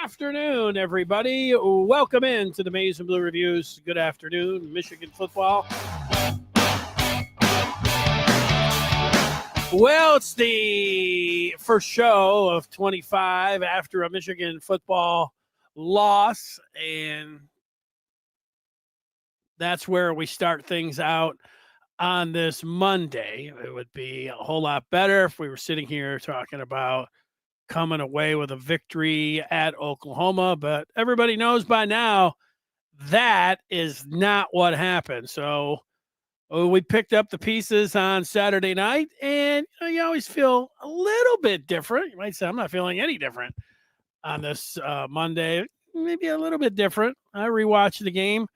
afternoon, everybody. Welcome in to the Maize and Blue Reviews. Good afternoon, Michigan football. Well, it's the first show of 25 after a Michigan football loss, and that's where we start things out on this Monday. It would be a whole lot better if we were sitting here talking about coming away with a victory at Oklahoma, but everybody knows by now that is not what happened. So we picked up the pieces on Saturday night, and you always feel a little bit different. You might say, I'm not feeling any different on this Monday, maybe a little bit different. I rewatched the game.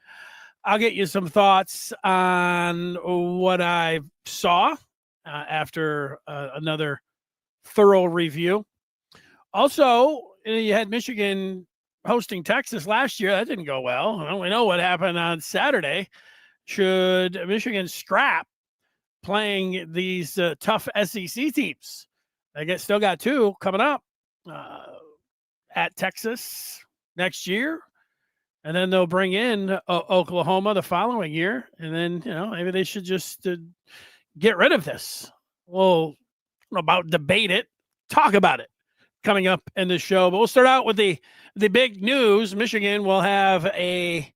I'll get you some thoughts on what I saw after another thorough review. Also, you had Michigan hosting Texas last year. That didn't go well. We know what happened on Saturday. Should Michigan scrap playing these tough SEC teams? They still got two coming up at Texas next year. And then they'll bring in Oklahoma the following year. And then, maybe they should just get rid of this. We'll about debate it, talk about it coming up in the show. But we'll start out with the big news. Michigan will have a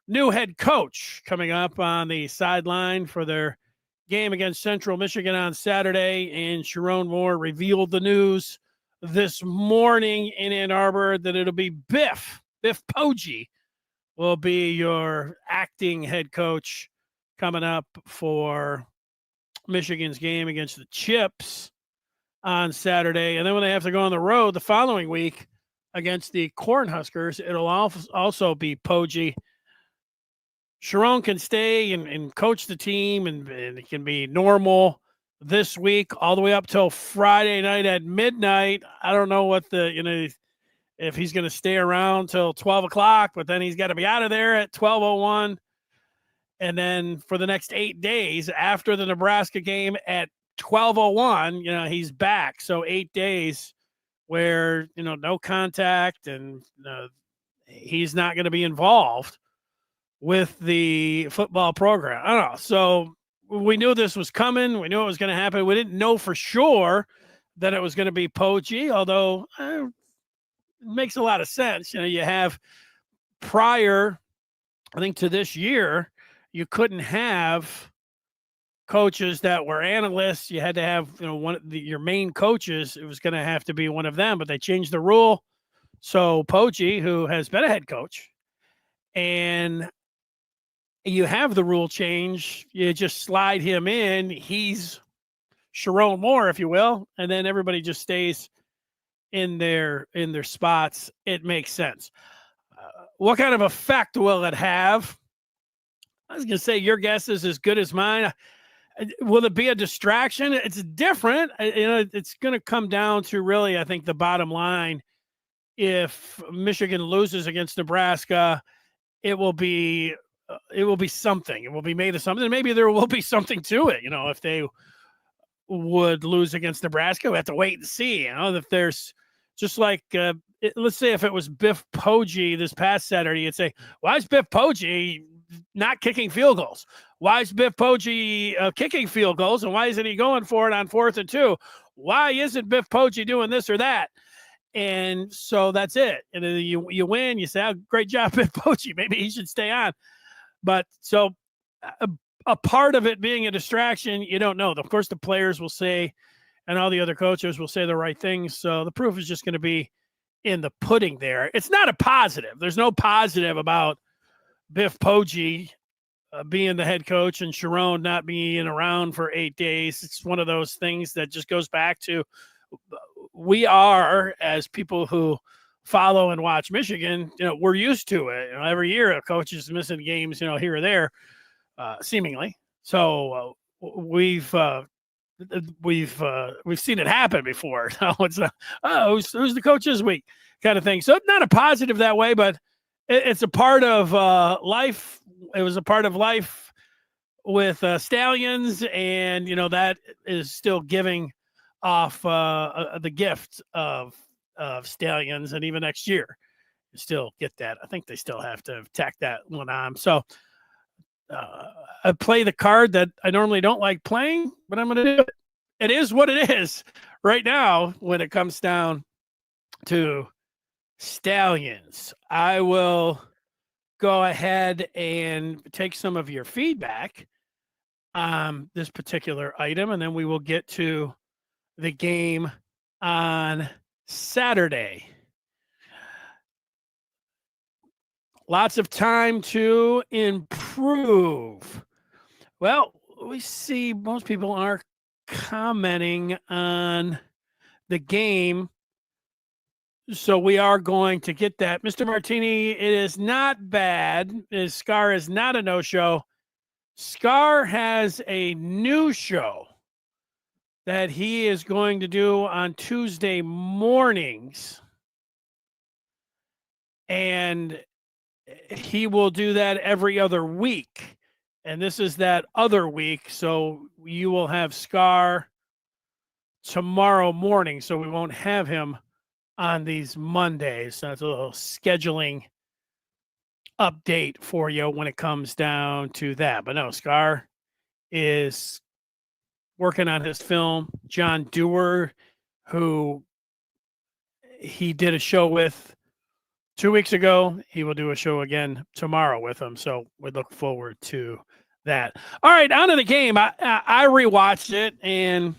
new head coach coming up on the sideline for their game against Central Michigan on Saturday. And Sharon Moore revealed the news this morning in Ann Arbor that it'll be Biff Poggi will be your acting head coach coming up for Michigan's game against the Chips on Saturday. And then when they have to go on the road the following week against the Cornhuskers, it'll also be Poggi. Sharon can stay and coach the team, and it can be normal this week all the way up till Friday night at midnight. I don't know what if he's going to stay around till 12 o'clock, but then he's got to be out of there at 12:01. And then for the next 8 days after the Nebraska game at 12:01, he's back. So 8 days where, no contact, and he's not going to be involved with the football program. I don't know. So we knew this was coming. We knew it was going to happen. We didn't know for sure that it was going to be Poggi, although it makes a lot of sense. You have prior, I think, to this year, you couldn't have coaches that were analysts. You had to have, your main coaches. It was going to have to be one of them, but they changed the rule. So Poggi, who has been a head coach, and you have the rule change, you just slide him in. He's Sharon Moore, if you will, and then everybody just stays in their spots. It makes sense. What kind of effect will it have? I was going to say your guess is as good as mine. Will it be a distraction? It's different. It's going to come down to really, I think, the bottom line. If Michigan loses against Nebraska, it will be something. It will be made of something. Maybe there will be something to it. If they would lose against Nebraska, we have to wait and see. If there's just like, let's say if it was Biff Poggi this past Saturday, you'd say, why is Biff Poggi not kicking field goals? Why is Biff Poggi kicking field goals? And why isn't he going for it on 4th and 2? Why isn't Biff Poggi doing this or that? And so that's it. And then you win. You say, oh, great job, Biff Poggi. Maybe he should stay on. But so a part of it being a distraction, you don't know. Of course, the players will say, and all the other coaches will say the right things. So the proof is just going to be in the pudding there. It's not a positive. There's no positive about Biff Poggi being the head coach and Sharon not being around for 8 days. It's one of those things that just goes back to we are, as people who follow and watch Michigan, we're used to it. Every year a coach is missing games, here or there, seemingly. So we've seen it happen before. It's who's the coach this week kind of thing. So not a positive that way, but it's a part of life. It was a part of life with Stallions, and that is still giving off the gift of of Stallions, and even next year, you still get that. I think they still have to tack that one on. So I play the card that I normally don't like playing, but I'm going to do it. It is what it is right now when it comes down to Stallions. I will go ahead and take some of your feedback on this particular item, and then we will get to the game on Saturday. Lots of time to improve. Well, we see most people are commenting on the game, so we are going to get that. Mr. Martini, it is not bad. Scar is not a no-show. Scar has a new show that he is going to do on Tuesday mornings. And he will do that every other week. And this is that other week. So you will have Scar tomorrow morning. So we won't have him on these Mondays. So that's a little scheduling update for you when it comes down to that. But no, Scar is working on his film. John Dewar, who he did a show with 2 weeks ago, he will do a show again tomorrow with him. So we look forward to that. All right, on to the game. I rewatched it, and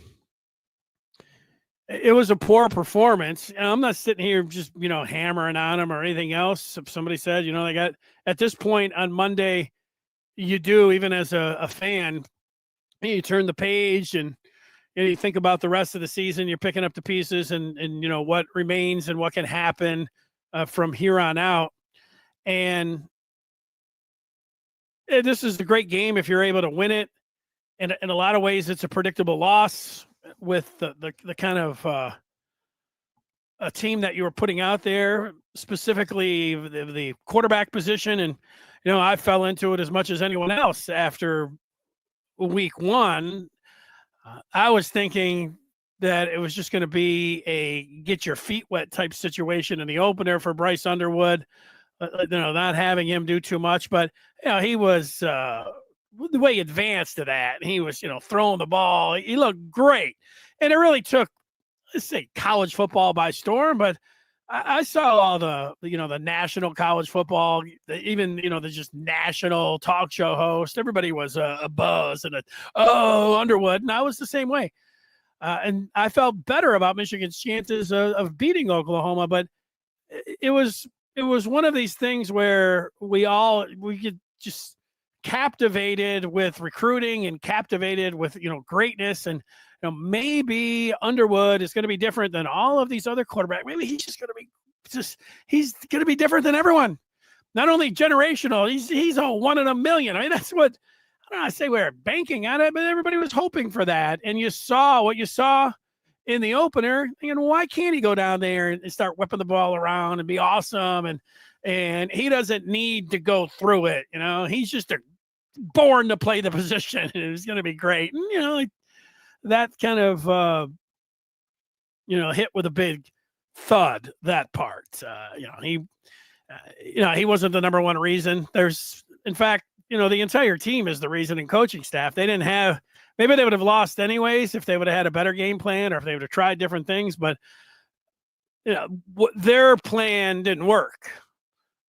it was a poor performance. And I'm not sitting here just, hammering on them or anything else. If somebody said, they got at this point on Monday, you do, even as a fan, you turn the page and you think about the rest of the season. You're picking up the pieces and what remains and what can happen from here on out. And this is a great game if you're able to win it. And in a lot of ways, it's a predictable loss with the kind of a team that you were putting out there, specifically the quarterback position. And, I fell into it as much as anyone else after week one. I was thinking that it was just going to be a get your feet wet type situation in the opener for Bryce Underwood, not having him do too much. But, he was the way he advanced to that. He was, throwing the ball. He looked great. And it really took, let's say, college football by storm. But I saw all the national college football, even, the just national talk show host. Everybody was a buzz and Underwood. And I was the same way. And I felt better about Michigan's chances of beating Oklahoma. But it was one of these things where we get just captivated with recruiting and captivated with, greatness. And, maybe Underwood is going to be different than all of these other quarterbacks. Maybe he's just going to be he's going to be different than everyone. Not only generational, he's a one in a million. I mean, that's what, I don't know, I say we're banking on it, but everybody was hoping for that. And you saw what you saw in the opener. And why can't he go down there and start whipping the ball around and be awesome? And he doesn't need to go through it. He's just born to play the position. And it's going to be great. And, that kind of, hit with a big thud, that part. He wasn't the number one reason. In fact, the entire team is the reason, and coaching staff. They didn't have, maybe they would have lost anyways if they would have had a better game plan or if they would have tried different things. But, their plan didn't work.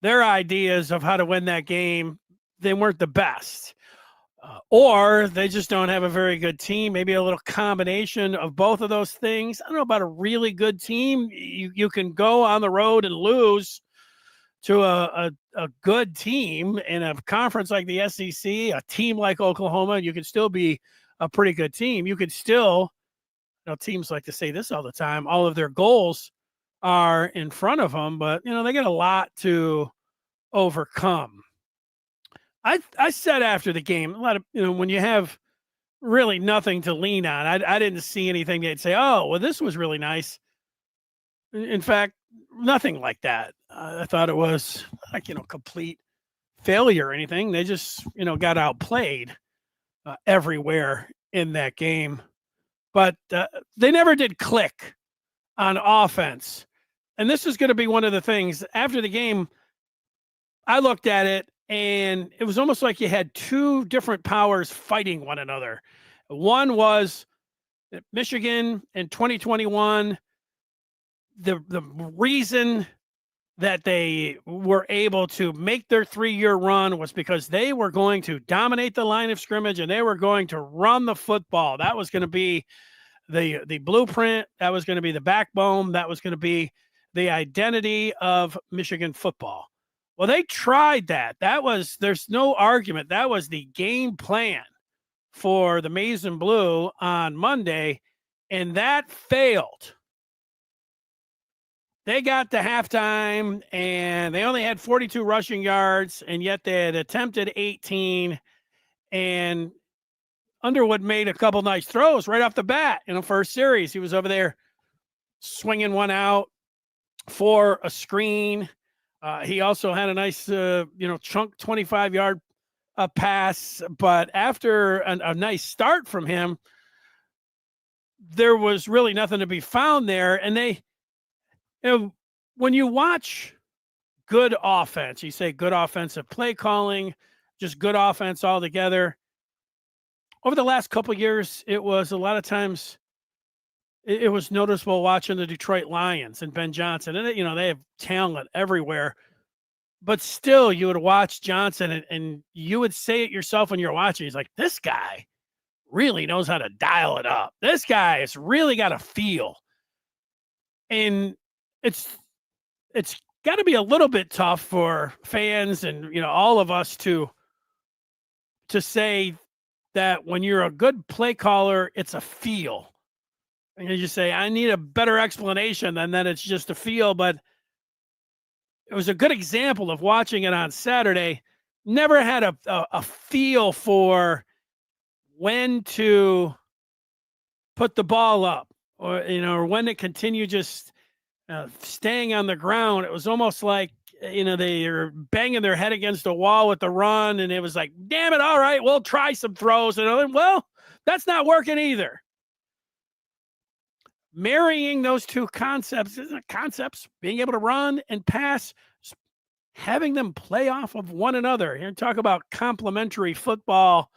Their ideas of how to win that game, they weren't the best. Or they just don't have a very good team, maybe a little combination of both of those things. I don't know about a really good team. You can go on the road and lose to a good team in a conference like the SEC, a team like Oklahoma, and you can still be a pretty good team. You could still, teams like to say this all the time, all of their goals are in front of them, but, they got a lot to overcome. I said after the game, a lot of, when you have really nothing to lean on, I didn't see anything they'd say, oh, well, this was really nice. In fact, nothing like that. I thought it was like, complete failure or anything. They just, got outplayed everywhere in that game. But they never did click on offense. and this is going to be one of the things after the game, I looked at it and it was almost like you had two different powers fighting one another. One was Michigan in 2021. The reason that they were able to make their 3-year run was because they were going to dominate the line of scrimmage and they were going to run the football. That was going to be the blueprint. That was going to be the backbone. That was going to be the identity of Michigan football. Well, they tried that. There's no argument. That was the game plan for the Maize and Blue on Monday, and that failed. They got to halftime, and they only had 42 rushing yards, and yet they had attempted 18, and Underwood made a couple nice throws right off the bat in the first series. He was over there swinging one out for a screen. He also had a nice, chunk 25-yard pass. But after a nice start from him, there was really nothing to be found there. And when you watch good offense, you say good offensive play calling, just good offense altogether. Over the last couple of years, it was a lot of times it was noticeable watching the Detroit Lions and Ben Johnson. And, they have talent everywhere. But still, you would watch Johnson and you would say it yourself when you're watching. He's like, this guy really knows how to dial it up. This guy has really got a feel. And it's got to be a little bit tough for fans and, all of us to say that when you're a good play caller, it's a feel. And you just say, I need a better explanation than that it's just a feel. But it was a good example of watching it on Saturday. Never had a feel for when to put the ball up or when to continue just staying on the ground. It was almost like, they are banging their head against a wall with the run. And it was like, damn it. All right, we'll try some throws. And well, that's not working either. Marrying those two concepts, being able to run and pass, having them play off of one another. Here, talk about complementary football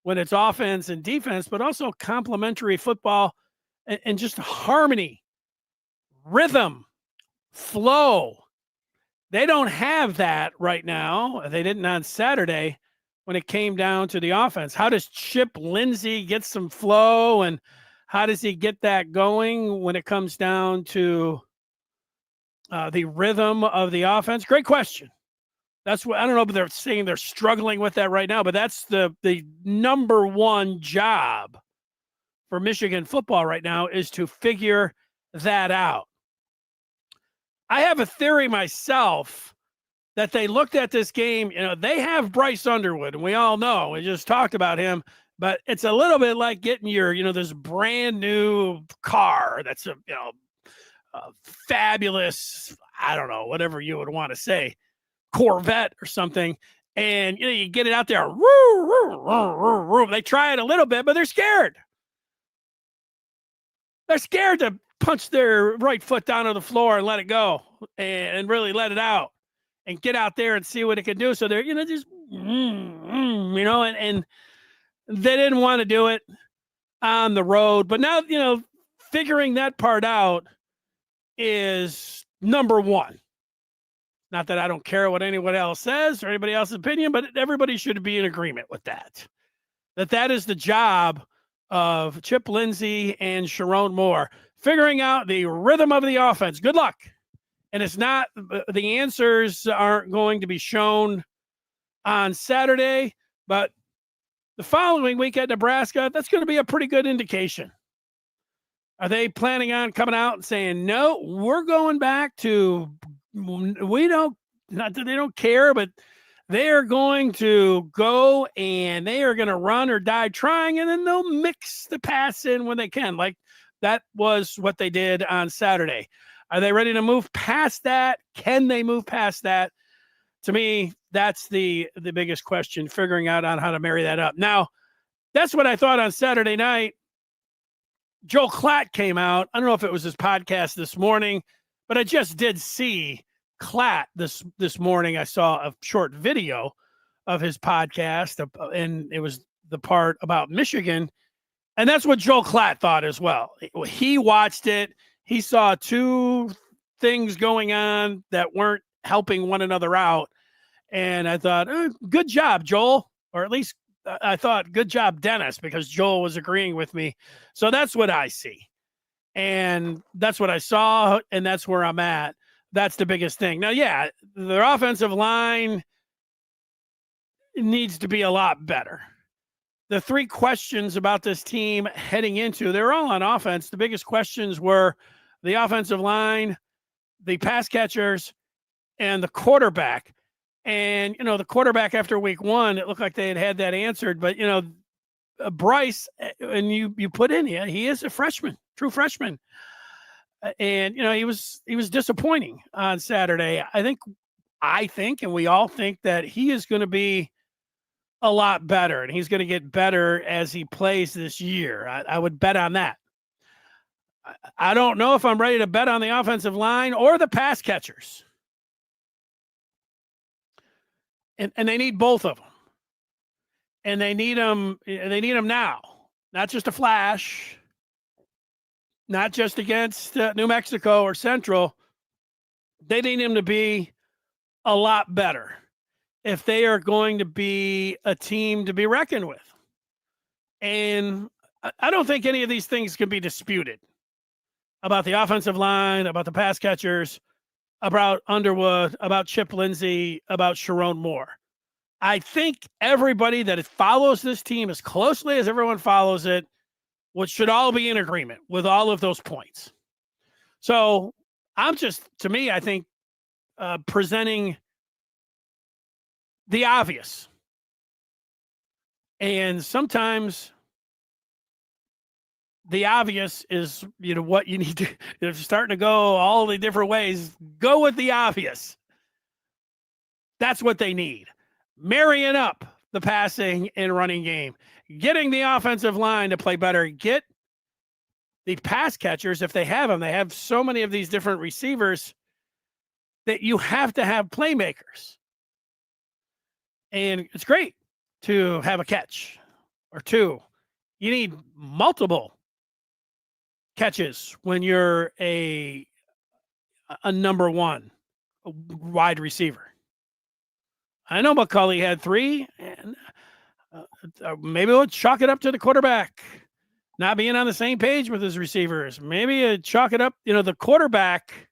when it's offense and defense, but also complementary football and just harmony, rhythm, flow. They don't have that right now. They didn't on Saturday when it came down to the offense. How does Chip Lindsey get some flow, and how does he get that going when it comes down to the rhythm of the offense? Great question. That's what I don't know, but they're saying they're struggling with that right now. But that's the number one job for Michigan football right now is to figure that out. I have a theory myself that they looked at this game. They have Bryce Underwood, and we all know, we just talked about him, but it's a little bit like getting your, this brand new car that's a fabulous, I don't know, whatever you would want to say, Corvette or something. And, you get it out there. They try it a little bit, but they're scared. They're scared to punch their right foot down on the floor and let it go and really let it out and get out there and see what it can do. So they're, just, and they didn't want to do it on the road. But now, figuring that part out is number one. Not that I don't care what anyone else says or anybody else's opinion, but everybody should be in agreement with that. That is the job of Chip Lindsey and Sharon Moore, figuring out the rhythm of the offense. Good luck. And it's not, the answers aren't going to be shown on Saturday, but the following week at Nebraska, that's going to be a pretty good indication. Are they planning on coming out and saying, no, we're going back to, not that they don't care, but they are going to go and they are going to run or die trying, and then they'll mix the pass in when they can. Like that was what they did on Saturday. Are they ready to move past that? Can they move past that? To me, that's the biggest question, figuring out on how to marry that up. Now, that's what I thought on Saturday night. Joe Klatt came out. I don't know if it was his podcast this morning, But I just did see Klatt this morning. I saw a short video of his podcast, and it was the part about Michigan. And that's what Joel Klatt thought as well. He watched it. He saw two things going on that weren't helping one another out. And I thought, good job, Joel. Or at least I thought, good job, Dennis, because Joel was agreeing with me. So that's what I see. And that's what I saw, and that's where I'm at. That's the biggest thing. Now, yeah, their offensive line needs to be a lot better. The three questions about this team heading into, they're all on offense. The biggest questions were the offensive line, the pass catchers, and the quarterback. And, the quarterback after week one, it looked like they had that answered. But, Bryce, and you put in here, he is a freshman, true freshman. And, he was disappointing on Saturday. I think, and we all think that he is going to be a lot better, and he's going to get better as he plays this year. I would bet on that. I don't know if I'm ready to bet on the offensive line or the pass catchers. And they need both of them. And they need them now, not just a flash, not just against New Mexico or Central. They need him to be a lot better if they are going to be a team to be reckoned with. And I don't think any of these things can be disputed about the offensive line, about the pass catchers, about Underwood, about Chip Lindsey, about Sharon Moore. I think everybody that follows this team as closely as everyone follows it, should all be in agreement with all of those points. So I think presenting the obvious. And sometimes the obvious is, what you need to, if you're starting to go all the different ways, go with the obvious. That's what they need. Marrying up the passing and running game, getting the offensive line to play better, get the pass catchers, if they have them. They have so many of these different receivers that you have to have playmakers. And it's great to have a catch or two. You need multiple catches when you're a number one wide receiver. I know McCulley had 3, and maybe we'll chalk it up to the quarterback not being on the same page with his receivers. Maybe chalk it up, the quarterback.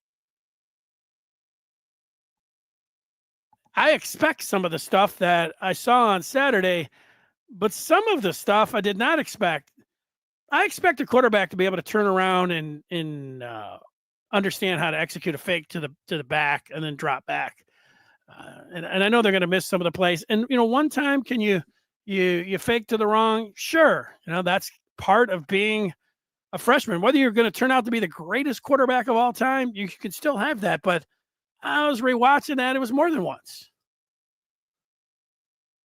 I expect some of the stuff that I saw on Saturday, but some of the stuff I did not expect. I expect a quarterback to be able to turn around and understand how to execute a fake to the back and then drop back. And I know they're going to miss some of the plays. And, one time, can you fake to the wrong? Sure. That's part of being a freshman. Whether you're going to turn out to be the greatest quarterback of all time, you can still have that. But I was rewatching that. It was more than once.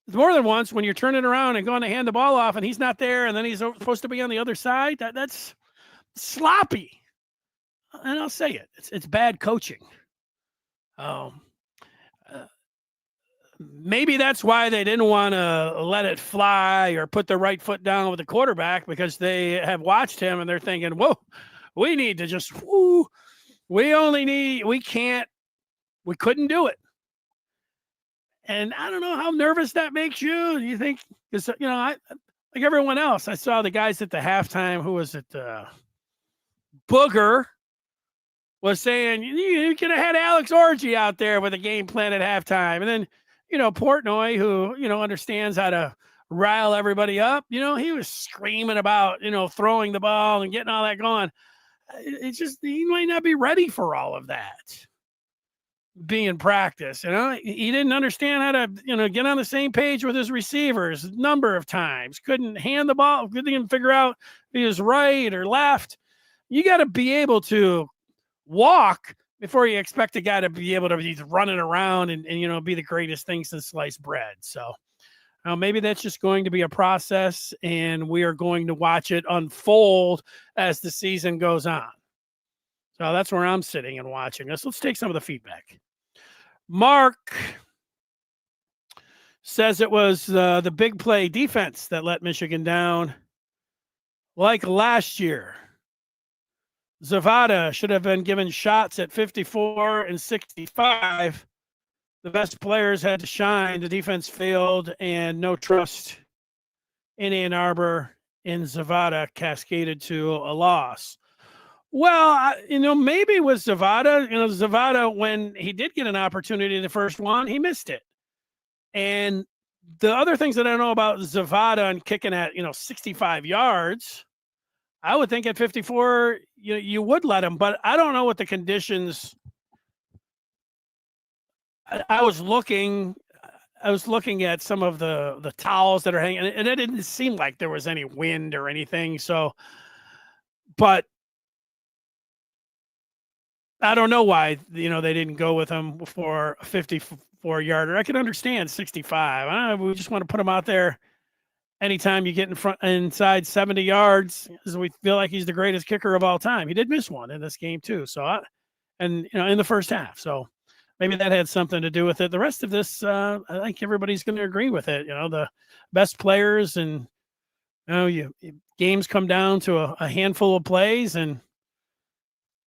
It's more than once when you're turning around and going to hand the ball off and he's not there and then he's supposed to be on the other side. That's sloppy. And I'll say it. It's bad coaching. Maybe that's why they didn't want to let it fly or put the right foot down with the quarterback, because they have watched him and they're thinking, whoa, we need to just, we couldn't do it. And I don't know how nervous that makes you. You think, because, I like everyone else, I saw the guys at the halftime. Who was it? Booger was saying, you could have had Alex Orji out there with a game plan at halftime. And then, Portnoy, who, understands how to rile everybody up, he was screaming about, throwing the ball and getting all that going. It's just, he might not be ready for all of that being practice. He didn't understand how to, get on the same page with his receivers a number of times. Couldn't hand the ball, couldn't even figure out if he was right or left. You got to be able to walk before you expect a guy to be able to be running around and be the greatest thing since sliced bread. So maybe that's just going to be a process, and we are going to watch it unfold as the season goes on. So that's where I'm sitting and watching this. Let's take some of the feedback. Mark says it was the big play defense that let Michigan down, like last year. Zavada should have been given shots at 54 and 65. The best players had to shine. The defense failed, and no trust in Ann Arbor in Zavada cascaded to a loss. Well, maybe with Zavada, Zavada, when he did get an opportunity in the first one, he missed it. And the other things that I know about Zavada and kicking at, 65 yards, I would think at 54, you would let him, but I don't know what the conditions. I was looking at some of the towels that are hanging, and it didn't seem like there was any wind or anything. So, but I don't know why, they didn't go with him for a 54-yarder. I can understand 65. We just want to put him out there anytime you get inside 70 yards, because we feel like he's the greatest kicker of all time. He did miss one in this game too. So, in the first half. So maybe that had something to do with it. The rest of this, I think everybody's going to agree with it. The best players, and games come down to a handful of plays, and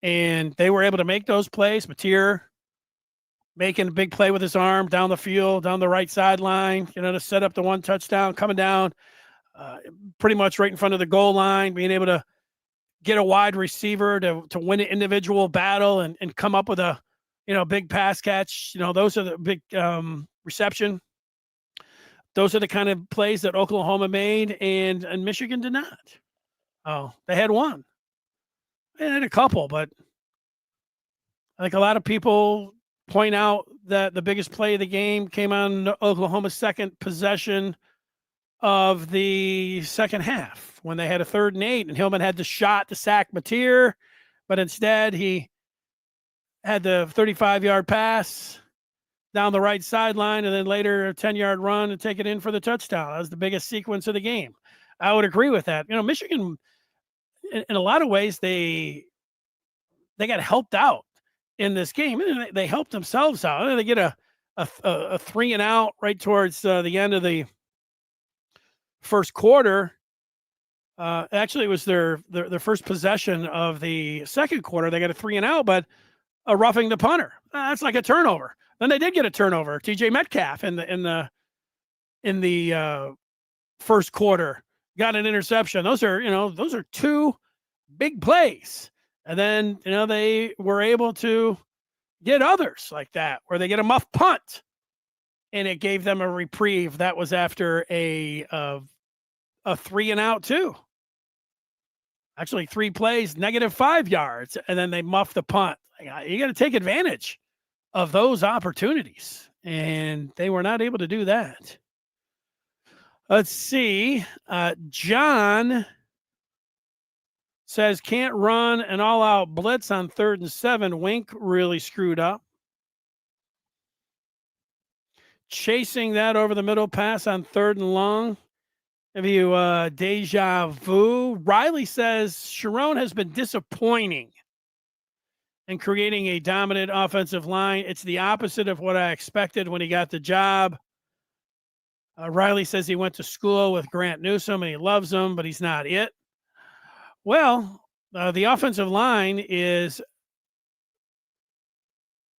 they were able to make those plays. Mateer making a big play with his arm down the field, down the right sideline, to set up the one touchdown, coming down pretty much right in front of the goal line, being able to get a wide receiver to win an individual battle and come up with a, big pass catch. Those are the big reception. Those are the kind of plays that Oklahoma made, and Michigan did not. Oh, they had one. They had a couple, but I think a lot of people point out that the biggest play of the game came on Oklahoma's second possession of the second half, when they had a 3rd and 8, and Hillman had the shot to sack Mateer, but instead he had the 35-yard pass down the right sideline, and then later a 10-yard run to take it in for the touchdown. That was the biggest sequence of the game. I would agree with that. Michigan, in a lot of ways, they got helped out in this game. They helped themselves out. They get a 3-and-out right towards the end of the first quarter. Actually, it was their first possession of the second quarter. They got a 3-and-out, but a roughing the punter. That's like a turnover. Then they did get a turnover. TJ Metcalf in the first quarter got an interception. Those are 2 big plays. And then, they were able to get others like that, where they get a muff punt, and it gave them a reprieve. That was after a 3-and-out too. Actually, 3 plays, -5 yards, and then they muff the punt. You got to take advantage of those opportunities, and they were not able to do that. Let's see. John says can't run an all-out blitz on 3rd and 7. Wink really screwed up. Chasing that over the middle pass on 3rd and long. Have you deja vu? Riley says Sharon has been disappointing in creating a dominant offensive line. It's the opposite of what I expected when he got the job. Riley says he went to school with Grant Newsome and he loves him, but he's not it. Well, the offensive line is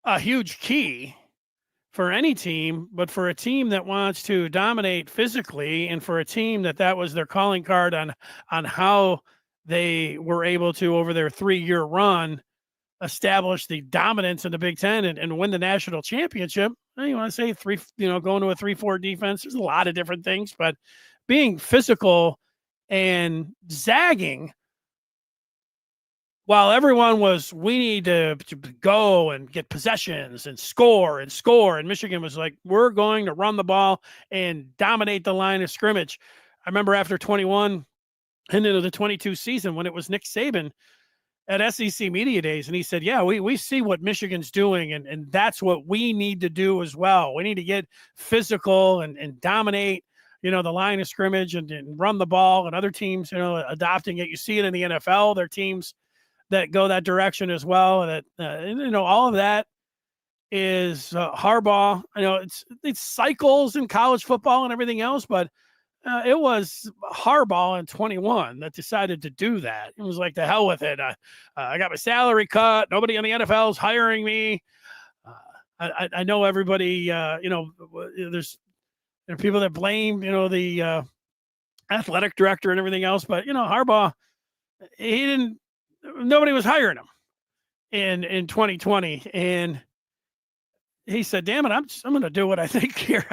a huge key for any team, but for a team that wants to dominate physically, and for a team that was their calling card on how they were able to, over their 3-year run, establish the dominance in the Big Ten and win the national championship. You want to say going to a 3-4 defense. There's a lot of different things, but being physical and zagging, while everyone was, we need to go and get possessions and score, and Michigan was like, we're going to run the ball and dominate the line of scrimmage. I remember after 21 and into the 22 season, when it was Nick Saban at SEC Media Days, and he said, yeah, we see what Michigan's doing, and that's what we need to do as well. We need to get physical and dominate, the line of scrimmage and run the ball, and other teams, adopting it. You see it in the NFL, their teams that go that direction as well. That all of that is Harbaugh. I know it's cycles in college football and everything else, but it was Harbaugh in 21 that decided to do that. It was like, the hell with it. I got my salary cut. Nobody in the NFL is hiring me. I know everybody. There's people that blame the athletic director and everything else, but Harbaugh, he didn't. Nobody was hiring him in 2020, and he said, "Damn it, I'm going to do what I think here.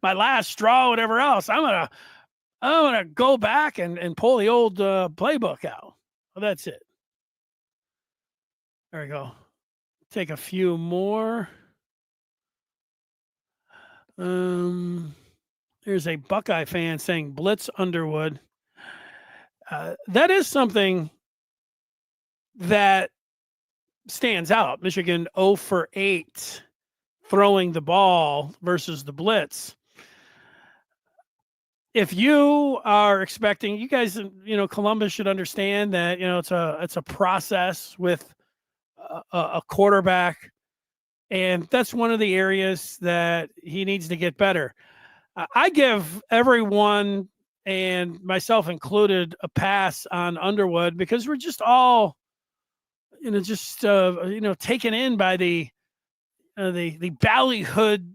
My last straw, whatever else. I'm gonna go back and pull the old playbook out." Well, that's it. There we go. Take a few more. There's a Buckeye fan saying blitz Underwood. That is something that stands out. Michigan 0 for 8 throwing the ball versus the blitz. If you are expecting, you guys, Columbus should understand that it's a process with a quarterback, and that's one of the areas that he needs to get better. I give everyone, and myself included, a pass on Underwood because we're just all, taken in by the ballyhooed,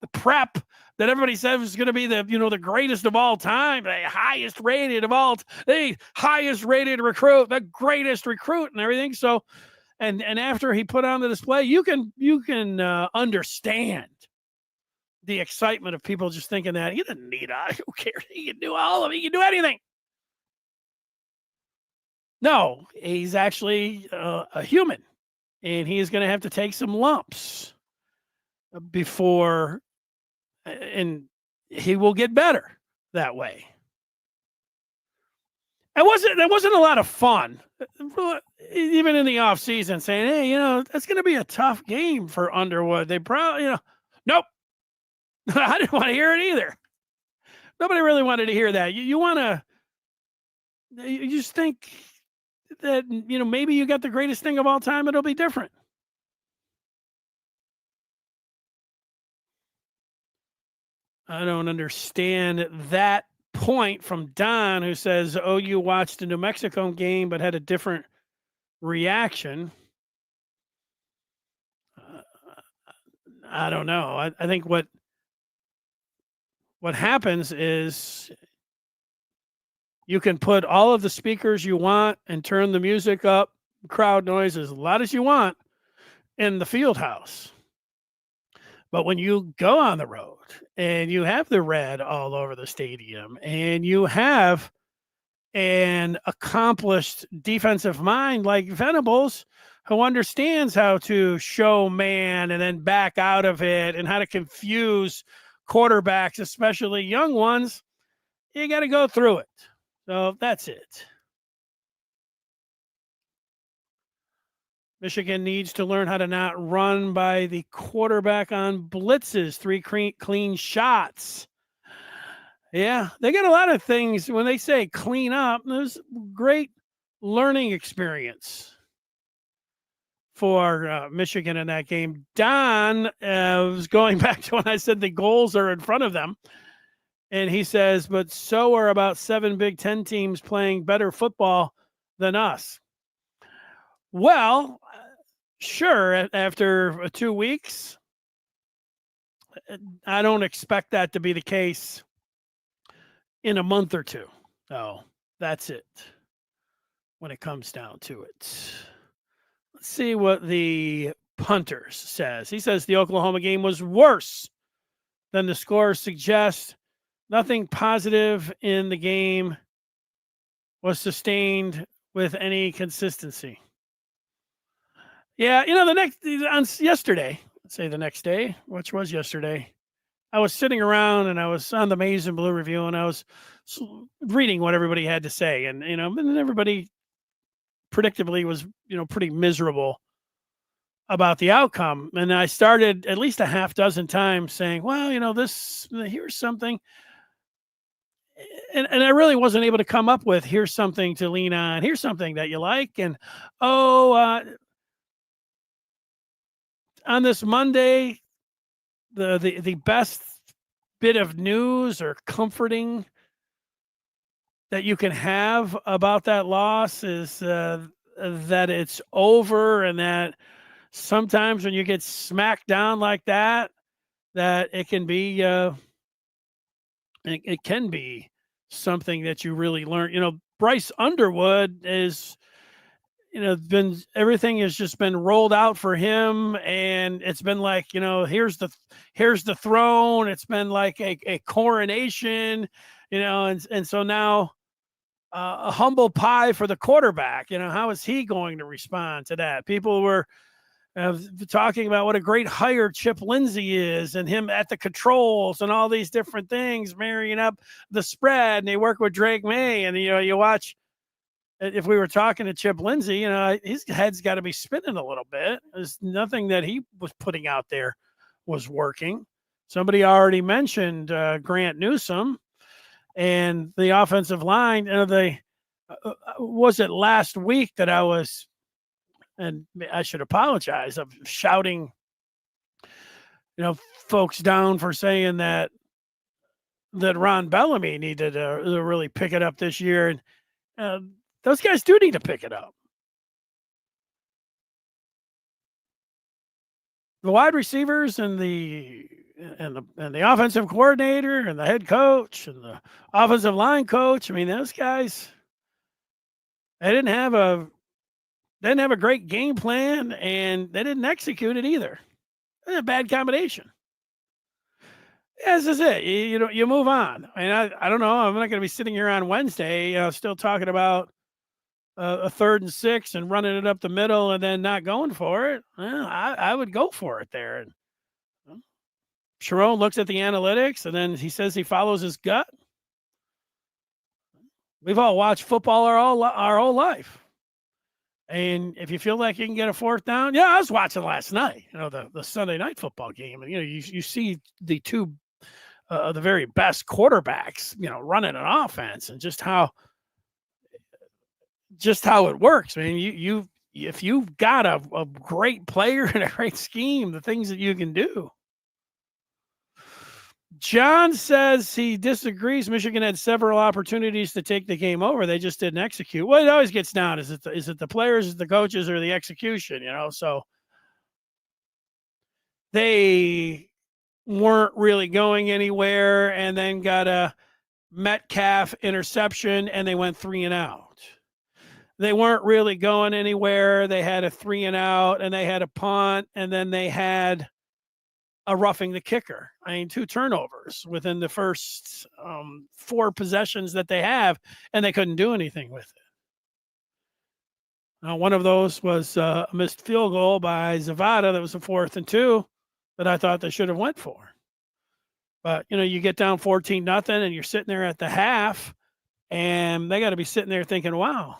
the prep that everybody said was going to be the greatest of all time, the highest rated recruit, the greatest recruit and everything. So, and after he put on the display, you can understand the excitement of people just thinking that he didn't need who cares? He can do all of it. He can do anything. No, he's actually a human, and he's going to have to take some lumps before, and he will get better that way. That wasn't a lot of fun, even in the off season, saying, "Hey, that's going to be a tough game for Underwood." They probably, nope. I didn't want to hear it either. Nobody really wanted to hear that. You just think that, maybe you got the greatest thing of all time. It'll be different. I don't understand that point from Don, who says OU watched the New Mexico game but had a different reaction. I don't know. I think what happens is you can put all of the speakers you want and turn the music up, crowd noise as loud as you want in the field house. But when you go on the road and you have the red all over the stadium and you have an accomplished defensive mind like Venables, who understands how to show man and then back out of it and how to confuse quarterbacks, especially young ones, you got to go through it. So that's it. Michigan needs to learn how to not run by the quarterback on blitzes, 3 clean shots. Yeah, they got a lot of things. When they say clean up, there's great learning experience for Michigan in that game. Don was going back to when I said the goals are in front of them. And he says, but so are about 7 Big Ten teams playing better football than us. Well, sure, after 2 weeks, I don't expect that to be the case in a month or two. So that's it when it comes down to it. Let's see what the punter says. He says the Oklahoma game was worse than the score suggests. Nothing positive in the game was sustained with any consistency. Yeah, yesterday, let's say the next day, which was yesterday, I was sitting around and I was on the Maize and Blue Review and I was reading what everybody had to say. And, and everybody predictably was, pretty miserable about the outcome. And I started at least a half dozen times saying, well, here's something. and I really wasn't able to come up with here's something to lean on, here's something that you like, and oh, on this Monday, the best bit of news or comforting that you can have about that loss is that it's over, and that sometimes when you get smacked down like that, that it can be something that you really learn. Bryce Underwood is, been everything has just been rolled out for him, and it's been like, here's the throne. It's been like a coronation, and so now a humble pie for the quarterback. How is he going to respond to that? People were talking about what a great hire Chip Lindsey is, and him at the controls and all these different things, marrying up the spread. And they work with Drake May, and you watch. If we were talking to Chip Lindsey, his head's got to be spinning a little bit. There's nothing that he was putting out there was working. Somebody already mentioned Grant Newsome and the offensive line. Was it last week that I was, and I should apologize, of shouting, folks down for saying that Ron Bellamy needed to really pick it up this year, and those guys do need to pick it up. The wide receivers and the offensive coordinator and the head coach and the offensive line coach. I mean, those guys, they didn't have a great game plan, and they didn't execute it either. It's a bad combination. Yeah, this is it. You move on. I mean, I don't know. I'm not going to be sitting here on Wednesday, still talking about a 3rd and 6 and running it up the middle and then not going for it. Well, I would go for it there. And Sharon looks at the analytics, and then he says he follows his gut. We've all watched football our whole life. And if you feel like you can get a 4th down, yeah, I was watching last night, the Sunday night football game. And, you see the two the very best quarterbacks, running an offense, and just how it works. I mean, if you've got a great player and a great scheme, the things that you can do. John says he disagrees. Michigan had several opportunities to take the game over. They just didn't execute. Well, it always gets down. Is it the players, is it the coaches, or the execution? So they weren't really going anywhere, and then got a Metcalf interception, and they went 3 and out. They weren't really going anywhere. They had a 3 and out, and they had a punt, and then they had a roughing the kicker. I mean, 2 turnovers within the first 4 possessions that they have, and they couldn't do anything with it. Now, one of those was a missed field goal by Zavada. That was a 4th and 2 that I thought they should have went for. But, you get down 14-0, and you're sitting there at the half, and they got to be sitting there thinking, wow,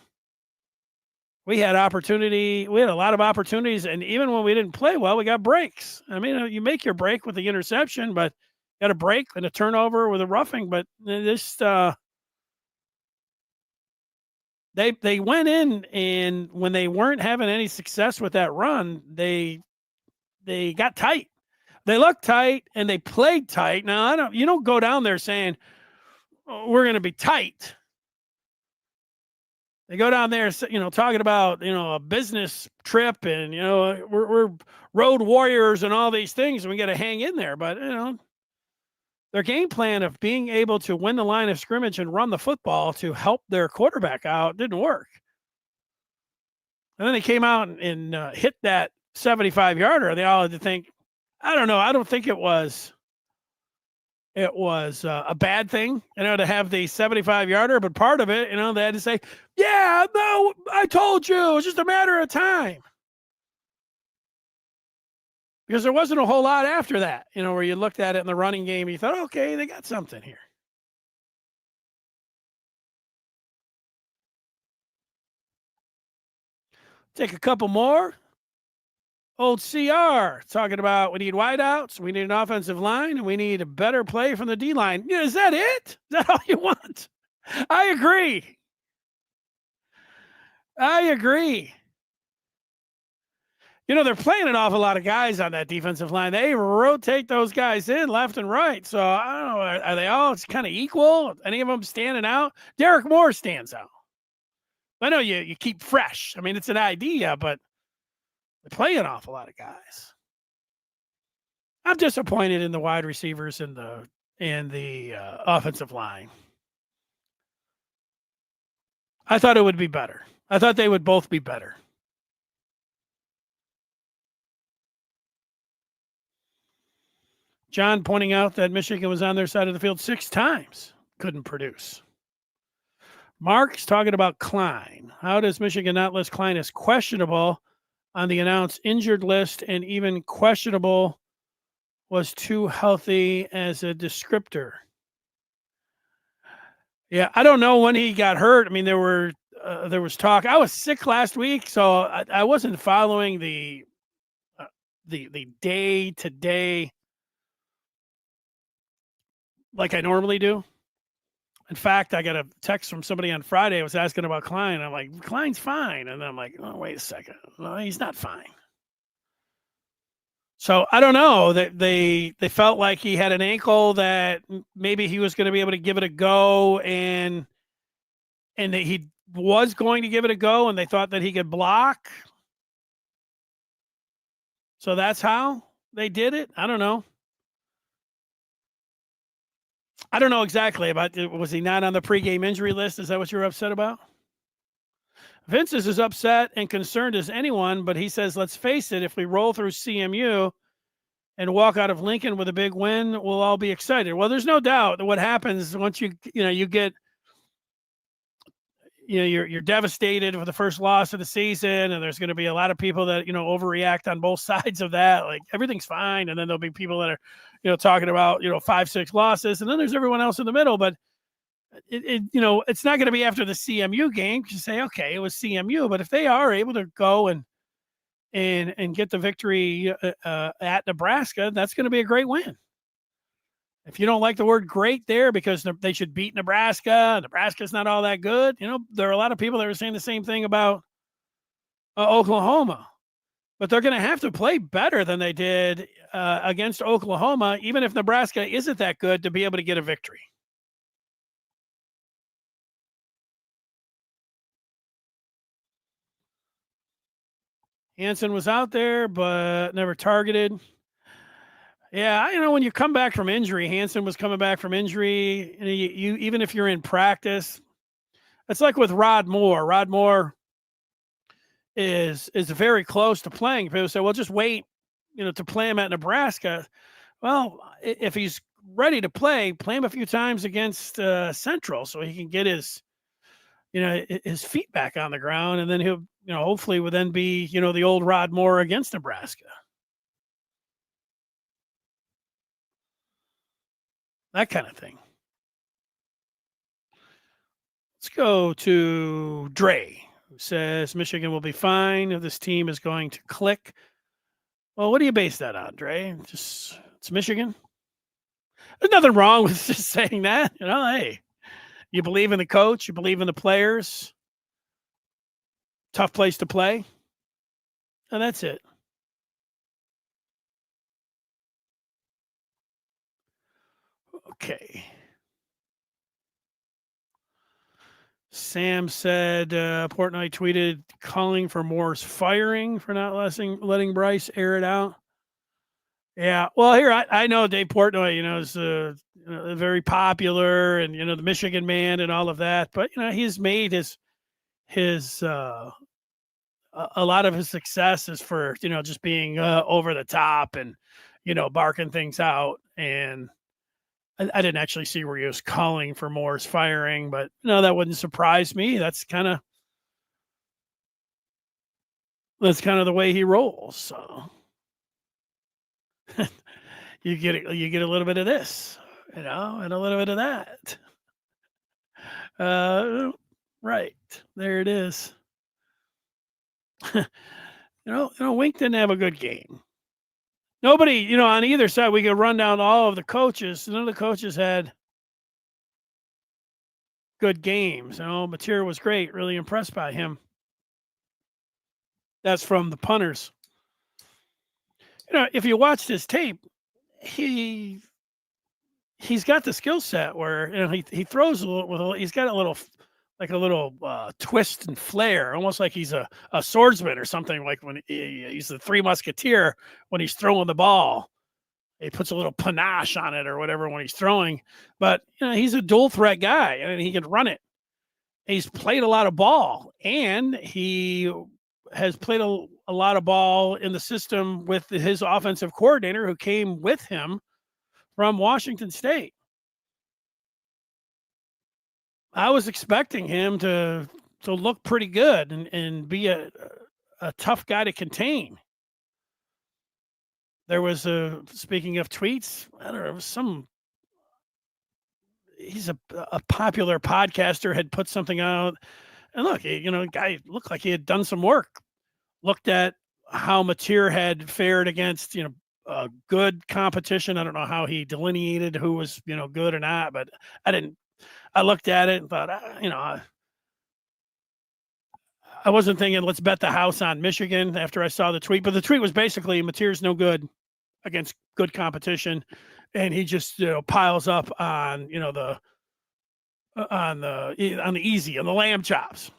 we had opportunity. We had a lot of opportunities. And even when we didn't play well, we got breaks. I mean, you make your break with the interception, but got a break and a turnover with a roughing. But this, they went in, and when they weren't having any success with that run, they got tight. They looked tight, and they played tight. Now, you don't go down there saying, oh, we're going to be tight. They go down there, talking about, a business trip, and, we're road warriors and all these things, and we got to hang in there. But, their game plan of being able to win the line of scrimmage and run the football to help their quarterback out didn't work. And then they came out and hit that 75-yarder. They all had to think, I don't know. I don't think it was a bad thing, to have the 75-yarder, but part of it, they had to say, yeah, no, I told you, it's just a matter of time. Because there wasn't a whole lot after that, where you looked at it in the running game, and you thought, okay, they got something here. Take a couple more. Old CR talking about we need wideouts, we need an offensive line, and we need a better play from the D line. Yeah, is that it? Is that all you want? I agree. I agree. They're playing an awful lot of guys on that defensive line. They rotate those guys in left and right. So I don't know. Are they all kind of equal? Any of them standing out? Derek Moore stands out. I know you keep fresh. I mean, it's an idea, but they play an awful lot of guys. I'm disappointed in the wide receivers and the offensive line. I thought it would be better. I thought they would both be better. John pointing out that Michigan was on their side of the field 6 times, couldn't produce. Mark's talking about Klein. How does Michigan not list Klein as questionable on the announced injured list, and even questionable was too healthy as a descriptor? Yeah, I don't know when he got hurt. I mean, there was talk. I was sick last week, so I wasn't following the day to day like I normally do. In fact, I got a text from somebody on Friday. I was asking about Klein. I'm like, Klein's fine. And then I'm like, oh, wait a second. No, he's not fine. So I don't know. They felt like he had an ankle that maybe he was going to be able to give it a go, and that he was going to give it a go, and they thought that he could block. So that's how they did it. I don't know. I don't know exactly about. Was he not on the pregame injury list? Is that what you're upset about? Vince is as upset and concerned as anyone, but he says, let's face it, if we roll through CMU and walk out of Lincoln with a big win, we'll all be excited. Well, there's no doubt that what happens once you get, you're devastated with the first loss of the season, and there's going to be a lot of people that, overreact on both sides of that. Like everything's fine. And then there'll be people that are, talking about, 5-6 losses. And then there's everyone else in the middle, but it's not going to be after the CMU game to say, okay, it was CMU, but if they are able to go and get the victory at Nebraska, that's going to be a great win. If you don't like the word great there because they should beat Nebraska, Nebraska's not all that good. There are a lot of people that are saying the same thing about Oklahoma, but they're going to have to play better than they did against Oklahoma, even if Nebraska isn't that good, to be able to get a victory. Hansen was out there, but never targeted. Yeah, when you come back from injury, Hansen was coming back from injury. You even if you're in practice, it's like with Rod Moore. Rod Moore is very close to playing. People say, well, just wait, to play him at Nebraska. Well, if he's ready to play him a few times against Central, so he can get his feet back on the ground, and then he'll, hopefully would then be, the old Rod Moore against Nebraska. That kind of thing. Let's go to Dre, who says Michigan will be fine if this team is going to click. Well, what do you base that on, Dre? Just it's Michigan. There's nothing wrong with just saying that. Hey, you believe in the coach, you believe in the players. Tough place to play. And that's it. Okay. Sam said Portnoy tweeted calling for Moore's firing for not letting Bryce air it out. Yeah. Well, here I know Dave Portnoy, is very popular, and the Michigan man and all of that. But he's made his a lot of his success is for just being over the top and barking things out. And I didn't actually see where he was calling for Moore's firing, but that wouldn't surprise me. That's kind of the way he rolls. So you get a little bit of this, and a little bit of that. Right there it is. Wink didn't have a good game. Nobody, on either side, we could run down all of the coaches. None of the coaches had good games. Mateer was great. Really impressed by him. That's from the punters. If you watched his tape, he's got the skill set where he throws he's got a little twist and flair, almost like he's a swordsman or something. Like when he's the Three Musketeer when he's throwing the ball, he puts a little panache on it or whatever when he's throwing. But he's a dual threat guy and he can run it. He's played a lot of ball and he has played a lot of ball in the system with his offensive coordinator who came with him from Washington State. I was expecting him to look pretty good and be a tough guy to contain. There was speaking of tweets, I don't know, he's a popular podcaster had put something out, and look, guy looked like he had done some work. Looked at how Mateer had fared against good competition. I don't know how he delineated who was good or not, but I looked at it and thought, I wasn't thinking let's bet the house on Michigan after I saw the tweet, but the tweet was basically Mateer's no good against good competition, and he just piles up on the easy on the lamb chops,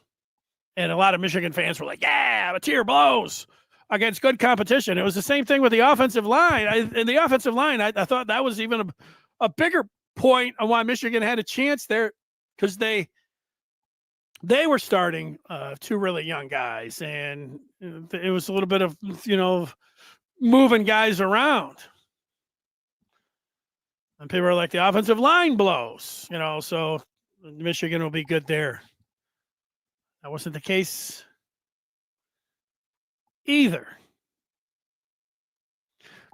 and a lot of Michigan fans were like, "Yeah, Mateer blows against good competition." It was the same thing with the offensive line. I thought that was even a bigger point on why Michigan had a chance there, because they were starting two really young guys, and it was a little bit of moving guys around, and people are like, the offensive line blows, so Michigan will be good there. That wasn't the case either.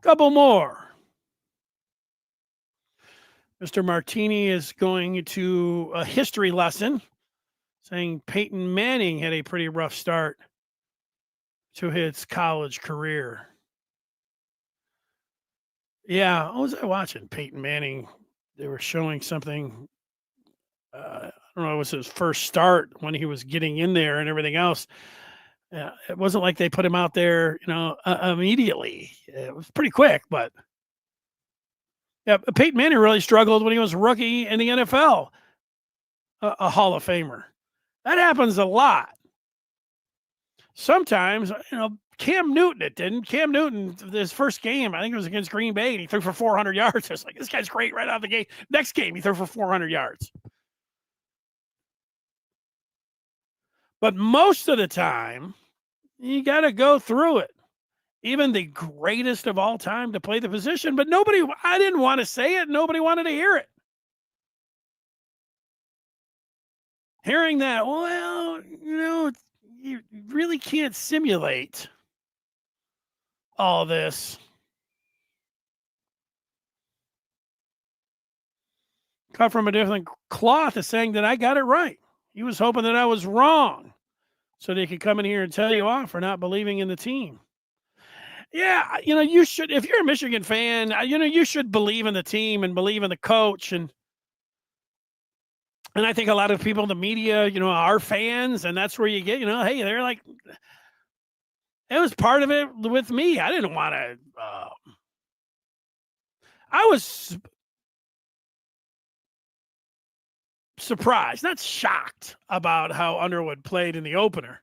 Couple more. Mr. Martini is going to a history lesson, saying Peyton Manning had a pretty rough start to his college career. Yeah, what was I watching? Peyton Manning, they were showing something. I don't know, it was his first start when he was getting in there and everything else. It wasn't like they put him out there, immediately. It was pretty quick, but yeah, Peyton Manning really struggled when he was a rookie in the NFL, a Hall of Famer. That happens a lot. Sometimes, Cam Newton, it didn't. Cam Newton, his first game, I think it was against Green Bay, and he threw for 400 yards. It's like, this guy's great right out of the gate. Next game, he threw for 400 yards. But most of the time, you got to go through it. Even the greatest of all time to play the position, but I didn't want to say it. Nobody wanted to hear it. Hearing that, well, you really can't simulate all this. Cut from a different cloth is saying that I got it right. He was hoping that I was wrong so they could come in here and tell you off for not believing in the team. Yeah, you should, if you're a Michigan fan, you should believe in the team and believe in the coach. And I think a lot of people in the media, are fans, and that's where you get, hey, they're like, it was part of it with me. I didn't want to, I was surprised, not shocked about how Underwood played in the opener.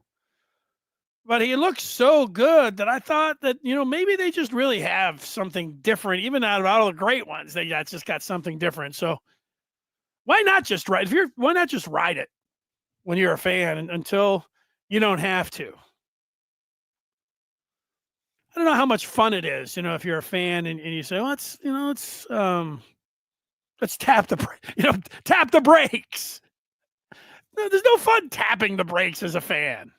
But he looked so good that I thought that, maybe they just really have something different, even out of all the great ones. They just got something different. So why not just ride it when you're a fan until you don't have to? I don't know how much fun it is, if you're a fan and you say, let's tap the brakes. No, there's no fun tapping the brakes as a fan.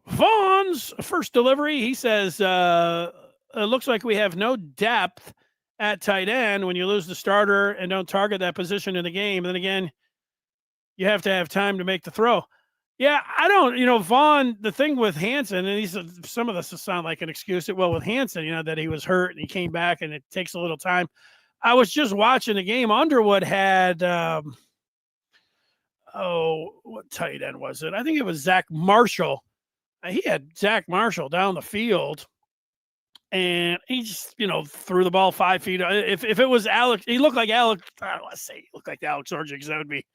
Vaughn's first delivery, he says, it looks like we have no depth at tight end when you lose the starter and don't target that position in the game. And then again, you have to have time to make the throw. Yeah, I don't, Vaughn, the thing with Hansen, and some of this will sound like an excuse. Well, with Hansen, that he was hurt and he came back and it takes a little time. I was just watching the game. Underwood had, what tight end was it? I think it was Zach Marshall. He had Zach Marshall down the field and he just, threw the ball 5 feet. If it was Alex, he looked like Alex. I don't want to say he looked like Alex Orchard because that would be,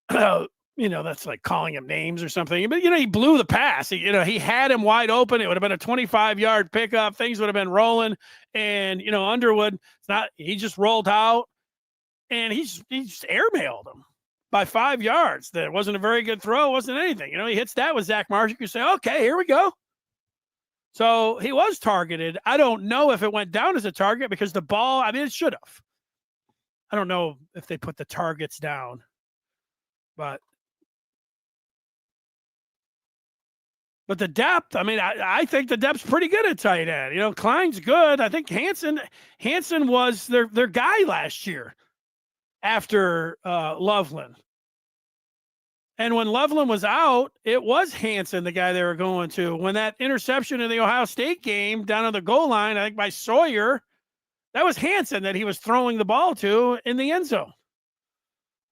that's like calling him names or something. But he blew the pass. He had him wide open. It would have been a 25-yard pickup. Things would have been rolling. And Underwood, it's not. He just rolled out and he just airmailed him by 5 yards. That wasn't a very good throw. Wasn't anything. He hits that with Zach Marshall. You say, okay, here we go. So he was targeted. I don't know if it went down as a target because the ball, it should have. I don't know if they put the targets down, but the depth, I think the depth's pretty good at tight end. Klein's good. I think Hansen was their guy last year after Loveland. And when Loveland was out, it was Hansen, the guy they were going to. When that interception in the Ohio State game down on the goal line, I think by Sawyer, that was Hansen that he was throwing the ball to in the end zone.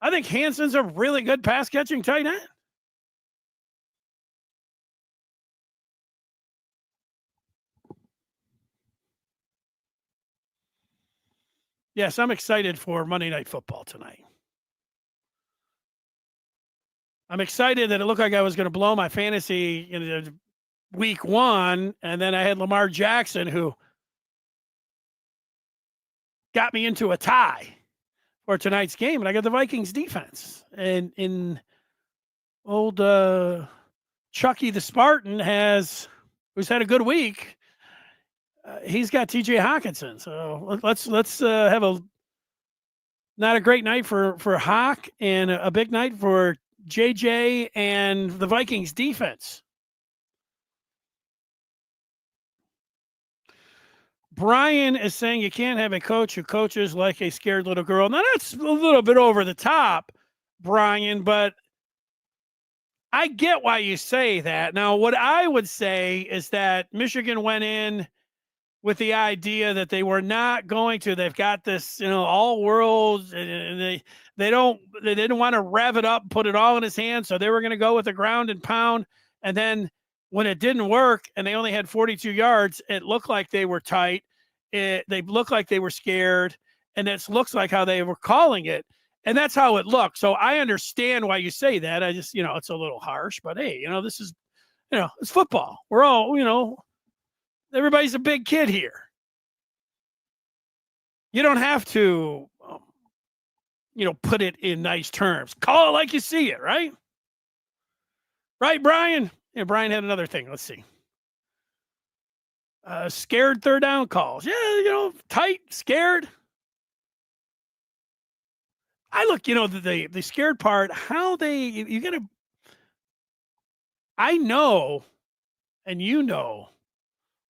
I think Hansen's a really good pass-catching tight end. Yes, I'm excited for Monday Night Football tonight. I'm excited that it looked like I was going to blow my fantasy in week one, and then I had Lamar Jackson, who got me into a tie for tonight's game, and I got the Vikings defense. And in old Chucky the Spartan who's had a good week. He's got TJ Hawkinson. So let's have not a great night for Hawk and a big night for JJ and the Vikings defense. Brian is saying you can't have a coach who coaches like a scared little girl. Now that's a little bit over the top, Brian, but I get why you say that. Now, what I would say is that Michigan went in with the idea that they were not going to. They've got this, all worlds, and they didn't want to rev it up, put it all in his hands. So they were going to go with the ground and pound. And then when it didn't work and they only had 42 yards, it looked like they were tight. They looked like they were scared. And it looks like how they were calling it. And that's how it looked. So I understand why you say that. I just, it's a little harsh, but hey, this is, it's football. We're all, everybody's a big kid here. You don't have to, put it in nice terms. Call it like you see it, right? Right, Brian? Yeah, Brian had another thing. Let's see. Scared third down calls. Yeah, tight, scared. I look, the scared part, how you got to, I know, and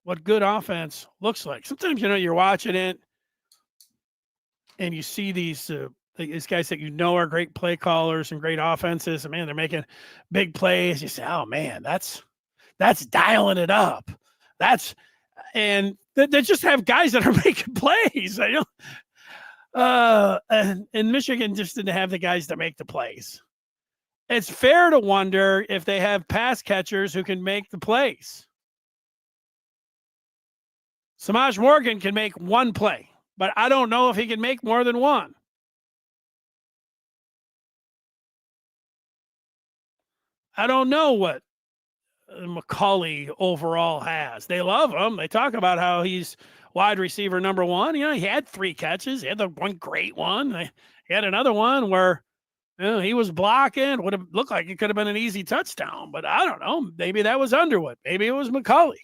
what good offense looks like. Sometimes, you're watching it and you see these guys that are great play callers and great offenses, and man, they're making big plays. You say, oh man, that's dialing it up. And they just have guys that are making plays. And Michigan just didn't have the guys to make the plays. It's fair to wonder if they have pass catchers who can make the plays. Samaj Morgan can make one play, but I don't know if he can make more than one. I don't know what McCulley overall has. They love him. They talk about how he's wide receiver number one. He had 3 catches. He had the one great one. He had another one where he was blocking. Would have looked like it could have been an easy touchdown, but I don't know. Maybe that was Underwood. Maybe it was McCulley.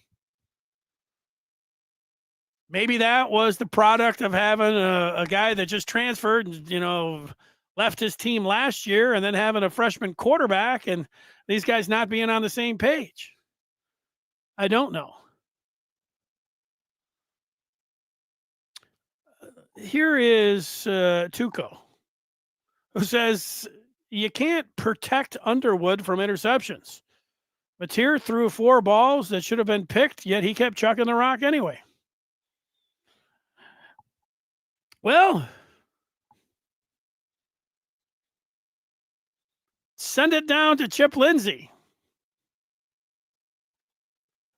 Maybe that was the product of having a guy that just transferred and, left his team last year and then having a freshman quarterback and these guys not being on the same page. I don't know. Here is Tuco, who says, you can't protect Underwood from interceptions. Mateer threw 4 balls that should have been picked, yet he kept chucking the rock anyway. Well, send it down to Chip Lindsey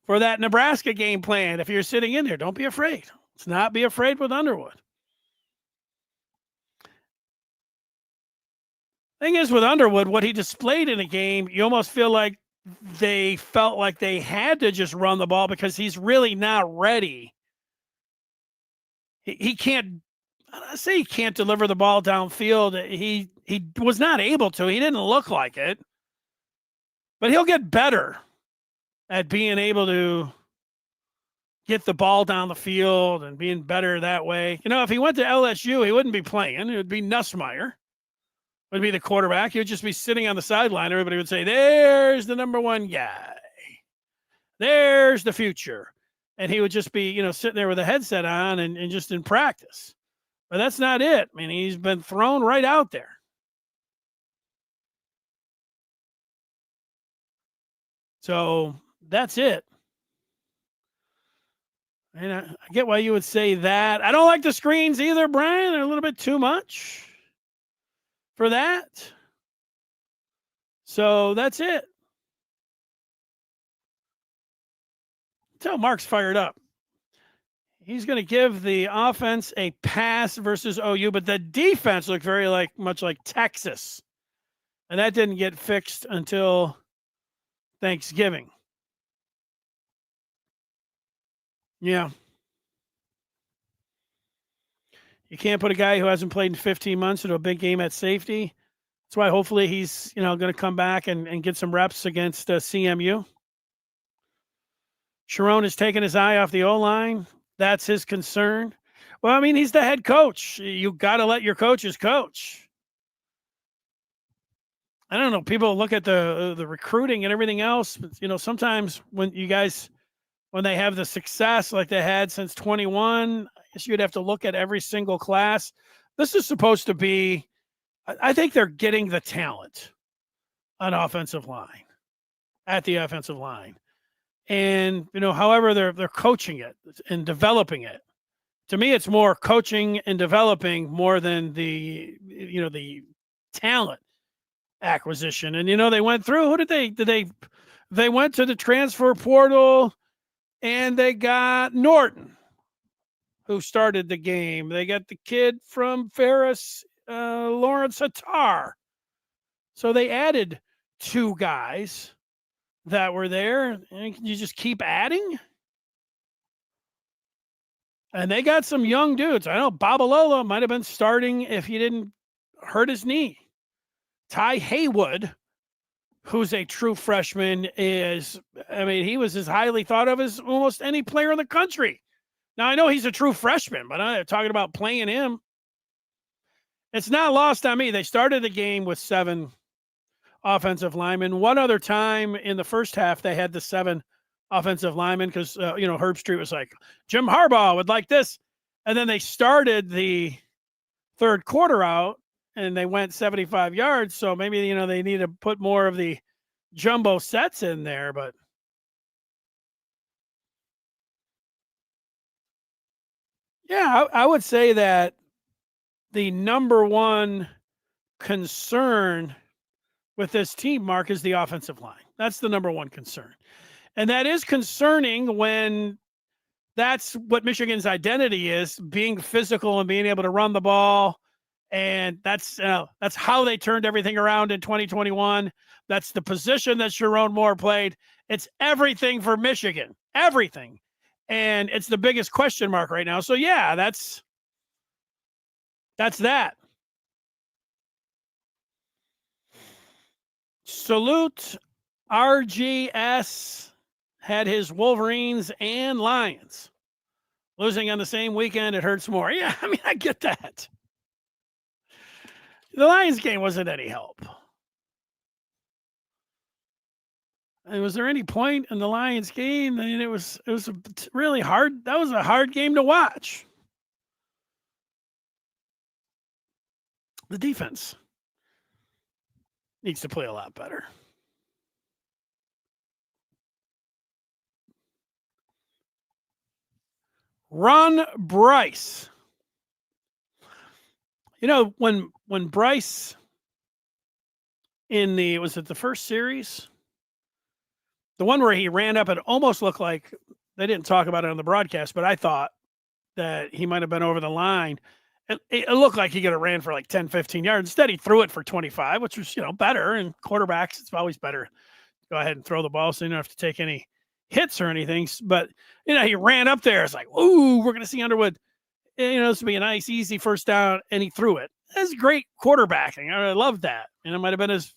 for that Nebraska game plan. If you're sitting in there, don't be afraid. Let's not be afraid with Underwood. Thing is, with Underwood, what he displayed in a game, you almost feel like they felt like they had to just run the ball because he's really not ready. He can't. I say he can't deliver the ball downfield. He was not able to. He didn't look like it, but he'll get better at being able to get the ball down the field and being better that way. You know, if he went to LSU, he wouldn't be playing. It would be Nussmeier would be the quarterback. He would just be sitting on the sideline. Everybody would say, there's the number one guy. There's the future. And he would just be, you know, sitting there with a headset on and just in practice. But that's not it. I mean, he's been thrown right out there. So that's it. And I get why you would say that. I don't like the screens either, Brian. They're a little bit too much for that. So that's it. Until Mark's fired up. He's going to give the offense a pass versus OU, but the defense looked very much like Texas. And that didn't get fixed until Thanksgiving. Yeah. You can't put a guy who hasn't played in 15 months into a big game at safety. That's why hopefully he's, going to come back and get some reps against CMU. Sharon has taken his eye off the O-line. That's his concern. Well, I mean, he's the head coach. You got to let your coaches coach. I don't know. People look at the recruiting and everything else. But, sometimes when they have the success like they had since 21, I guess you'd have to look at every single class. This is supposed to be, I think they're getting the talent on offensive line, at the offensive line. And, however they're coaching it and developing it. To me, it's more coaching and developing more than the talent acquisition. And, they went through, who they went to the transfer portal and they got Norton, who started the game. They got the kid from Ferris, Lawrence Hattar. So they added 2 guys that were there, and you just keep adding. And they got some young dudes. I know Babalola might have been starting if he didn't hurt his knee. Ty Haywood, who's a true freshman, he was as highly thought of as almost any player in the country. Now, I know he's a true freshman, but I'm talking about playing him. It's not lost on me. They started the game with 7 offensive linemen. One other time in the first half, they had the 7 offensive linemen because, Herb Street was like, Jim Harbaugh would like this. And then they started the third quarter out and they went 75 yards. So maybe, they need to put more of the jumbo sets in there. But yeah, I would say that the number one concern with this team, Mark, is the offensive line. That's the number one concern. And that is concerning when that's what Michigan's identity is, being physical and being able to run the ball. And that's how they turned everything around in 2021. That's the position that Sharon Moore played. It's everything for Michigan, everything. And it's the biggest question mark right now. So, yeah, that's that. Salute RGS had his Wolverines and Lions losing on the same weekend. It hurts more. Yeah, I get that. The Lions game wasn't any help. And was there any point in the Lions game? It was really hard. That was a hard game to watch. The defense. Needs to play a lot better. Run Bryce. You know, when Bryce was it the first series? The one where he ran up, it almost looked like they didn't talk about it on the broadcast, but I thought that he might have been over the line. It looked like he could have ran for like 10, 15 yards. Instead, he threw it for 25, which was, better. And quarterbacks, it's always better. Go ahead and throw the ball so you don't have to take any hits or anything. But, he ran up there. It's like, ooh, we're going to see Underwood. This would be a nice, easy first down. And he threw it. That's great quarterbacking. I love that. And it might have been his,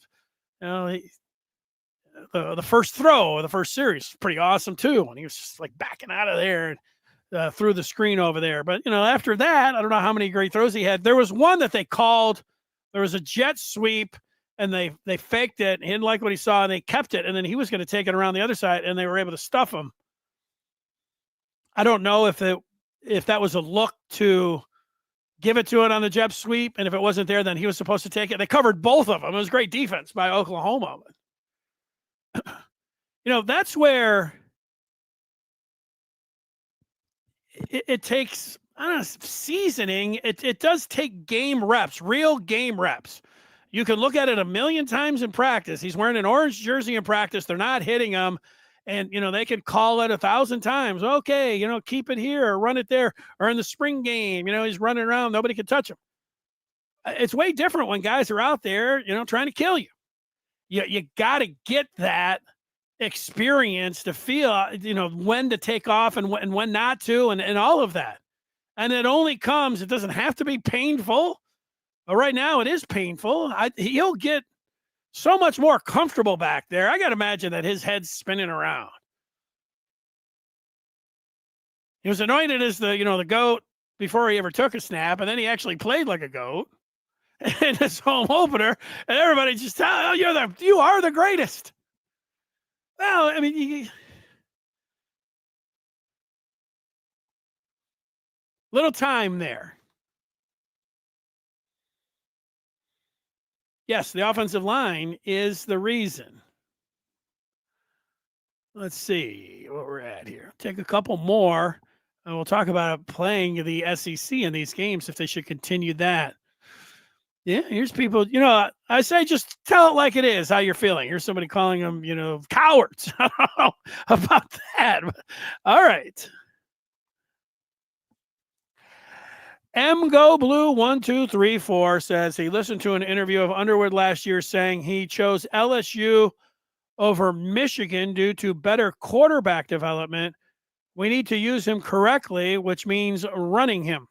the first throw of the first series. Pretty awesome, too. And he was just like backing out of there and through the screen over there. But, after that, I don't know how many great throws he had. There was one that they called. There was a jet sweep, and they faked it. He didn't like what he saw, and they kept it. And then he was going to take it around the other side, and they were able to stuff him. I don't know if that was a look to give it to it on the jet sweep, and if it wasn't there, then he was supposed to take it. They covered both of them. It was great defense by Oklahoma. That's where it takes, I don't know, seasoning. It does take game reps, real game reps. You can look at it a million times in practice. He's wearing an orange jersey in practice. They're not hitting him. And, they could call it 1,000 times. Okay, keep it here or run it there. Or in the spring game, he's running around. Nobody can touch him. It's way different when guys are out there, trying to kill you. You got to get that experience to feel, when to take off and when not to, and all of that. And it only comes, it doesn't have to be painful. But right now it is painful. He'll get so much more comfortable back there. I got to imagine that his head's spinning around. He was anointed as the GOAT before he ever took a snap, and then he actually played like a GOAT in his home opener, and everybody just, you are the greatest. Well, I mean, little time there. Yes, the offensive line is the reason. Let's see what we're at here. Take a couple more, and we'll talk about playing the SEC in these games if they should continue that. Yeah, here's people, I say just tell it like it is, how you're feeling. Here's somebody calling them, cowards. I don't know about that. All right. MGoBlue1234 says he listened to an interview of Underwood last year saying he chose LSU over Michigan due to better quarterback development. We need to use him correctly, which means running him.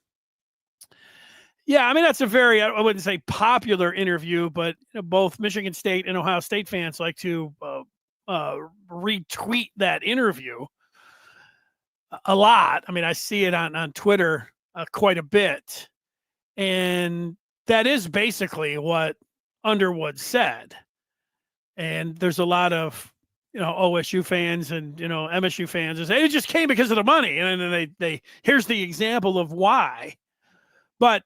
Yeah, I mean, that's a very, I wouldn't say popular interview, but both Michigan State and Ohio State fans like to retweet that interview a lot. I mean, I see it on Twitter quite a bit. And that is basically what Underwood said. And there's a lot of, OSU fans and, MSU fans that say it just came because of the money. And then they here's the example of why. But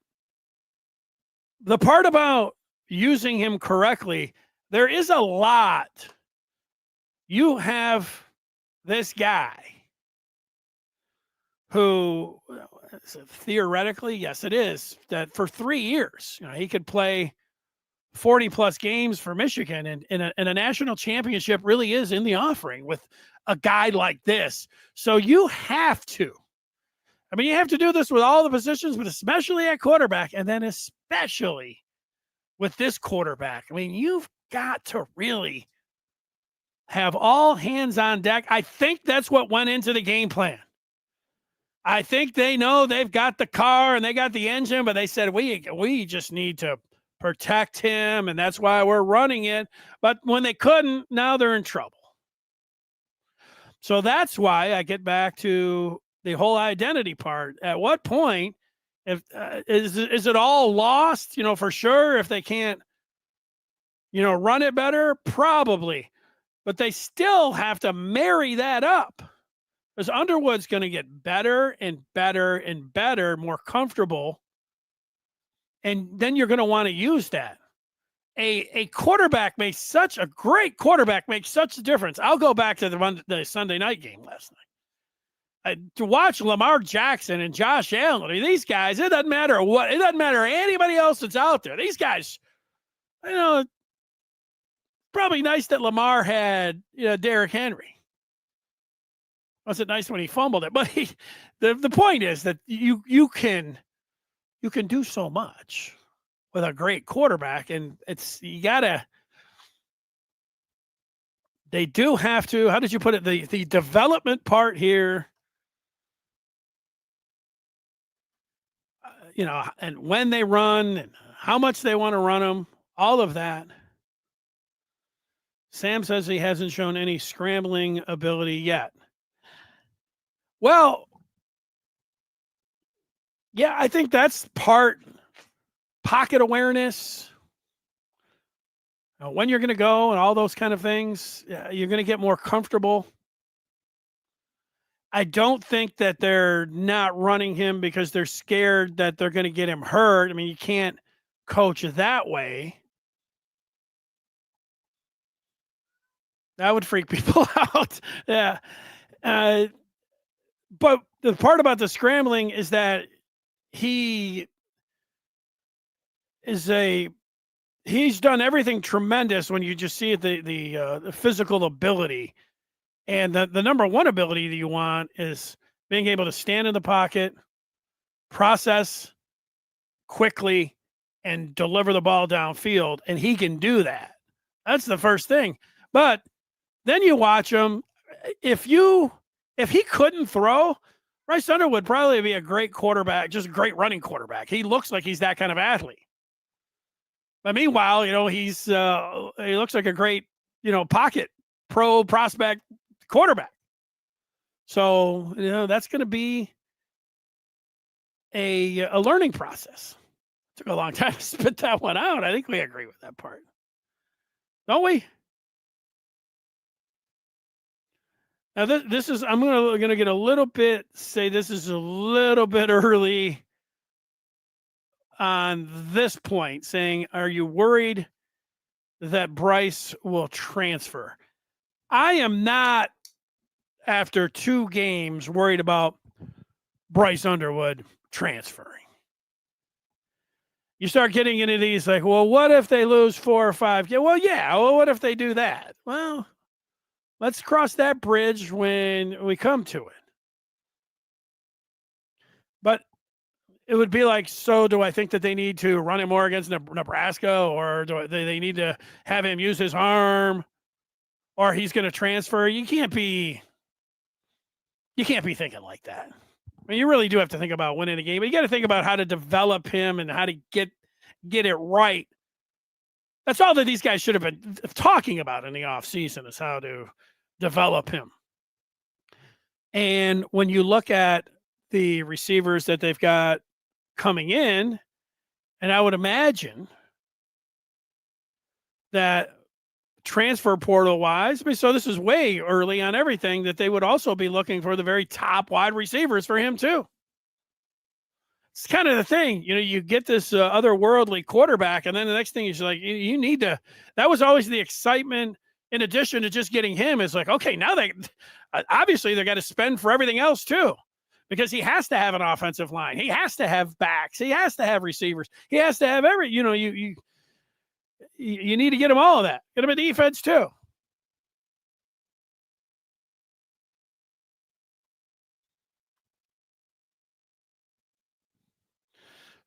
the part about using him correctly, there is a lot. You have this guy who theoretically, yes, it is, that for 3 years, he could play 40 plus games for Michigan, and a national championship really is in the offering with a guy like this. So you have to do this with all the positions, but especially at quarterback, and then especially with this quarterback. I mean, you've got to really have all hands on deck. I think that's what went into the game plan. I think they know they've got the car and they got the engine, but they said, we just need to protect him, and that's why we're running it. But when they couldn't, now they're in trouble. So that's why I get back to the whole identity part. At what point, if is it all lost, for sure, if they can't, run it better? Probably. But they still have to marry that up. Because Underwood's going to get better and better and better, more comfortable. And then you're going to want to use that. a quarterback makes such a great quarterback makes such a difference. I'll go back to the Sunday night game last night. To watch Lamar Jackson and Josh Allen, I mean, these guys, it doesn't matter what, it doesn't matter anybody else that's out there. These guys, probably nice that Lamar had Derrick Henry. Was it nice when he fumbled it? But the point is that you can do so much with a great quarterback, and they do have to, how did you put it? The development part here, and when they run and how much they want to run them, all of that. Sam says he hasn't shown any scrambling ability yet. Well, yeah, I think that's part pocket awareness, when you're going to go and all those kind of things. You're going to get more comfortable. I don't think that they're not running him because they're scared that they're going to get him hurt. I mean, you can't coach that way. That would freak people out. Yeah. But the part about the scrambling is that he's done everything tremendous when you just see the physical ability. And the number one ability that you want is being able to stand in the pocket, process quickly, and deliver the ball downfield. And he can do that. That's the first thing. But then you watch him. If he couldn't throw, Bryce Underwood would probably be a great quarterback, just a great running quarterback. He looks like he's that kind of athlete. But meanwhile, he looks like a great, pocket pro prospect quarterback. So, that's going to be a learning process. It took a long time to spit that one out. I think we agree with that part. Don't we? Now, this is, I'm going to get a little bit, say this is a little bit early on this point, saying, are you worried that Bryce will transfer? I am not, after 2 games, worried about Bryce Underwood transferring. You start getting into these like, well, what if they lose 4 or 5? Yeah, well, what if they do that? Well, let's cross that bridge when we come to it. But it would be like, so do I think that they need to run him more against Nebraska, or do they need to have him use his arm, or he's going to transfer? You can't be thinking like that. I mean, you really do have to think about winning a game, but you got to think about how to develop him and how to get it right. That's all that these guys should have been talking about in the offseason, is how to develop him. And when you look at the receivers that they've got coming in, and I would imagine that transfer portal wise, I mean, so this is way early on everything, that they would also be looking for the very top wide receivers for him too. It's kind of the thing, you get this otherworldly quarterback, and then the next thing is like, you need to, that was always the excitement. In addition to just getting him, is like, okay, now obviously they got to spend for everything else too, because he has to have an offensive line. He has to have backs. He has to have receivers. He has to have you need to get him all of that. Get him a defense too.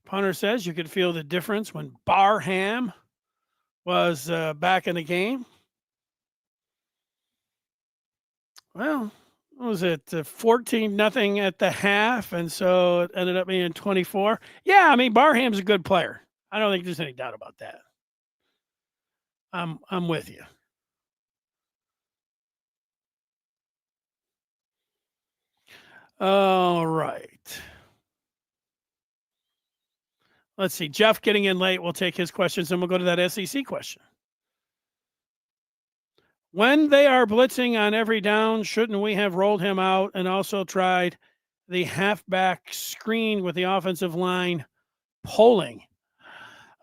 Punter says you could feel the difference when Barham was back in the game. Well, what was it, 14-0 at the half, and so it ended up being 24. Yeah, I mean, Barham's a good player. I don't think there's any doubt about that. I'm with you. All right. Let's see. Jeff getting in late. We'll take his questions, and we'll go to that SEC question. When they are blitzing on every down, shouldn't we have rolled him out and also tried the halfback screen with the offensive line pulling?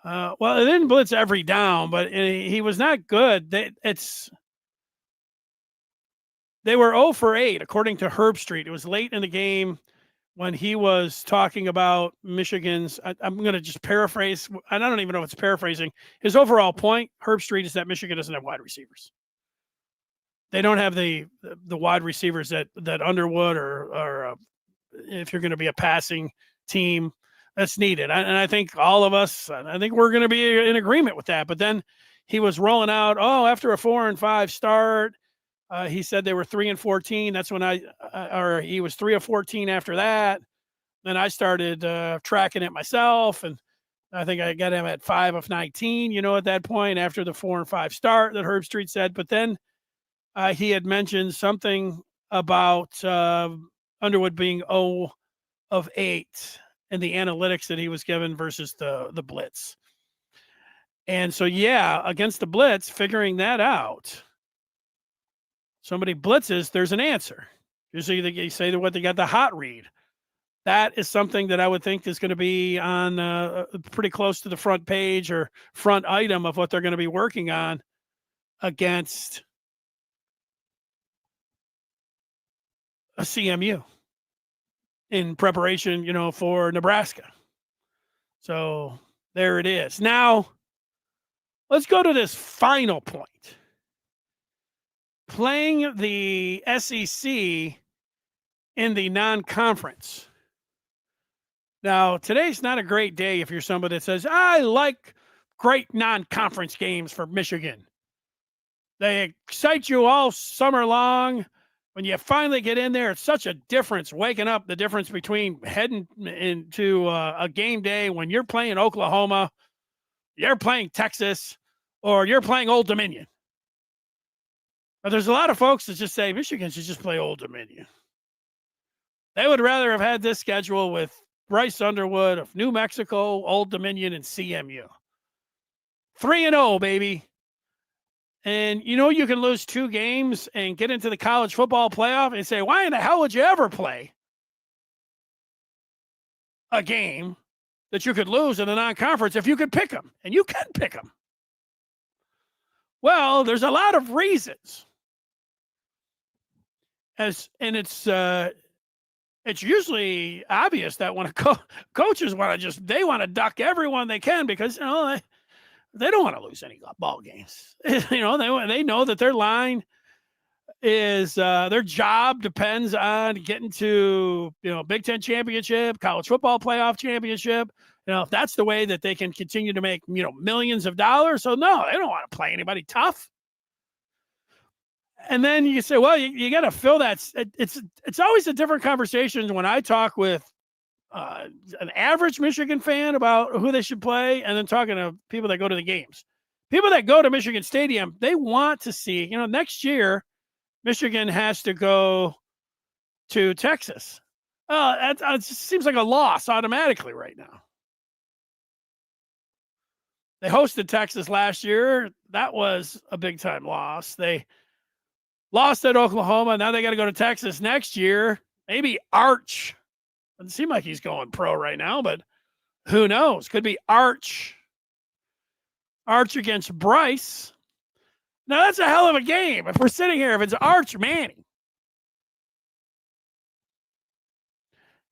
Well, it didn't blitz every down, but he was not good. They were 0 for 8, according to Herb Street. It was late in the game when he was talking about Michigan's. I'm going to just paraphrase. I don't even know if it's paraphrasing. His overall point, Herb Street, is that Michigan doesn't have wide receivers. They don't have the wide receivers that Underwood or if you're going to be a passing team that's needed. And I think all of us, I think we're going to be in agreement with that. But then he was rolling out, after a 4-5 start, he said they were 3-14. That's when or he was 3 of 14 after that. Then I started tracking it myself, and I think I got him at 5 of 19. At that point after the 4-5 start that Herb Street said. But then he had mentioned something about Underwood being 0 of 8 in the analytics that he was given versus the blitz. And so, against the blitz, figuring that out. Somebody blitzes, there's an answer. Usually they say what they got the hot read. That is something that I would think is going to be on pretty close to the front page or front item of what they're going to be working on against a CMU in preparation, for Nebraska. So there it is. Now, let's go to this final point. Playing the SEC in the non-conference. Now, today's not a great day if you're somebody that says, I like great non-conference games for Michigan. They excite you all summer long. When you finally get in there, it's such a difference, waking up, the difference between heading into a game day when you're playing Oklahoma, you're playing Texas, or you're playing Old Dominion. But there's a lot of folks that just say Michigan should just play Old Dominion. They would rather have had this schedule with Bryce Underwood of New Mexico, Old Dominion, and CMU. 3-0, baby. And you can lose 2 games and get into the college football playoff and say, why in the hell would you ever play a game that you could lose in the non-conference if you could pick them? And you can pick them. Well, there's a lot of reasons. It's usually obvious that when coaches want to they want to duck everyone they can because they don't want to lose any ball games. They know that their line is their job depends on getting to Big Ten championship, college football playoff championship. If that's the way that they can continue to make millions of dollars, so no, they don't want to play anybody tough. And then you say, well, you got to fill that. It's always a different conversation when I talk with an average Michigan fan about who they should play, and then talking to people that go to the games. People that go to Michigan Stadium, they want to see, next year, Michigan has to go to Texas. It seems like a loss automatically right now. They hosted Texas last year. That was a big-time loss. They lost at Oklahoma. Now they got to go to Texas next year. Maybe Arch. Doesn't seem like he's going pro right now, but who knows? Could be Arch against Bryce. Now, that's a hell of a game. If we're sitting here, if it's Arch Manning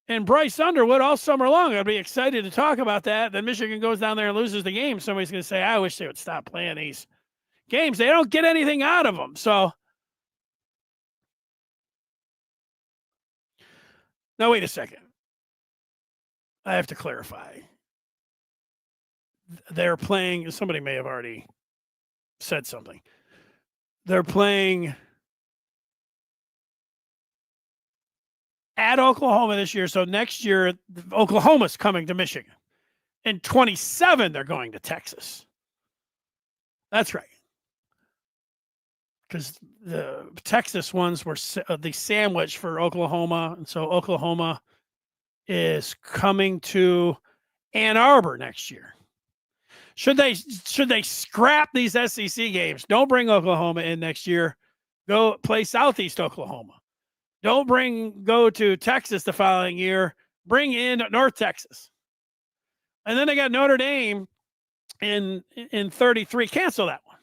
and Bryce Underwood all summer long, I'd be excited to talk about that. Then Michigan goes down there and loses the game. Somebody's going to say, I wish they would stop playing these games. They don't get anything out of them. So, now, wait a second. I have to clarify. They're playing, somebody may have already said something. They're playing at Oklahoma this year. So next year, Oklahoma's coming to Michigan. In 27, they're going to Texas. That's right. Because the Texas ones were the sandwich for Oklahoma. And so Oklahoma is coming to Ann Arbor next year. Should they scrap these SEC games? Don't bring Oklahoma in next year. Go play Southeast Oklahoma. Don't go to Texas the following year. Bring in North Texas. And then they got Notre Dame in 33. Cancel that one.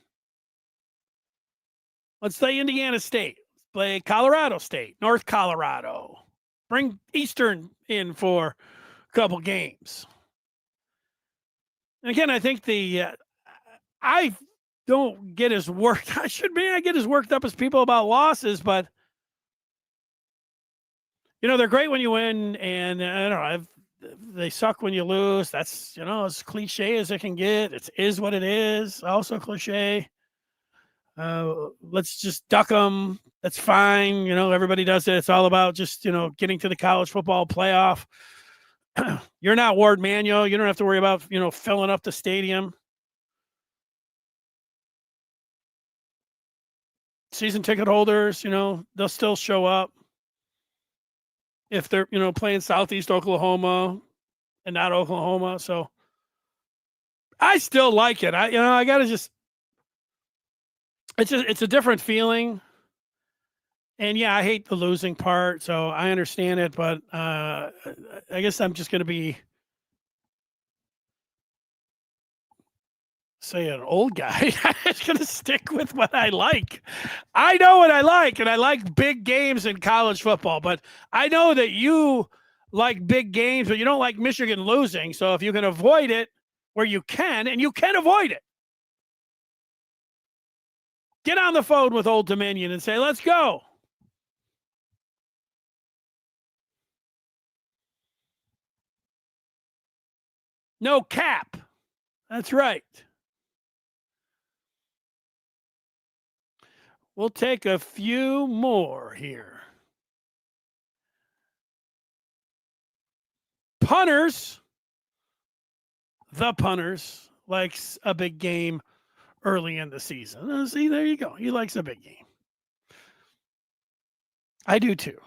Let's play Indiana State. Let's play Colorado State, North Colorado. Bring Eastern in for a couple games. And again, I think I don't get as worked. I get as worked up as people about losses, but they're great when you win, and I don't know. They suck when you lose. That's as cliche as it can get. It is what it is. Also cliche. Let's just duck them. That's fine. Everybody does it. It's all about just getting to the college football playoff. You're not Ward Manuel. You don't have to worry about filling up the stadium. Season ticket holders, they'll still show up if they're playing Southeast Oklahoma and not Oklahoma. So I still like it. I gotta just it's a different feeling. And yeah, I hate the losing part, so I understand it, but I guess I'm just gonna be say an old guy. I'm just going to stick with what I like. I know what I like, and I like big games in college football, but I know that you like big games, but you don't like Michigan losing. So if you can avoid it where you can, and you can avoid it, get on the phone with Old Dominion and say, let's go. No cap. That's right. We'll take a few more here. Punters. The punters likes a big game early in the season. See, there you go. He likes a big game. I do too.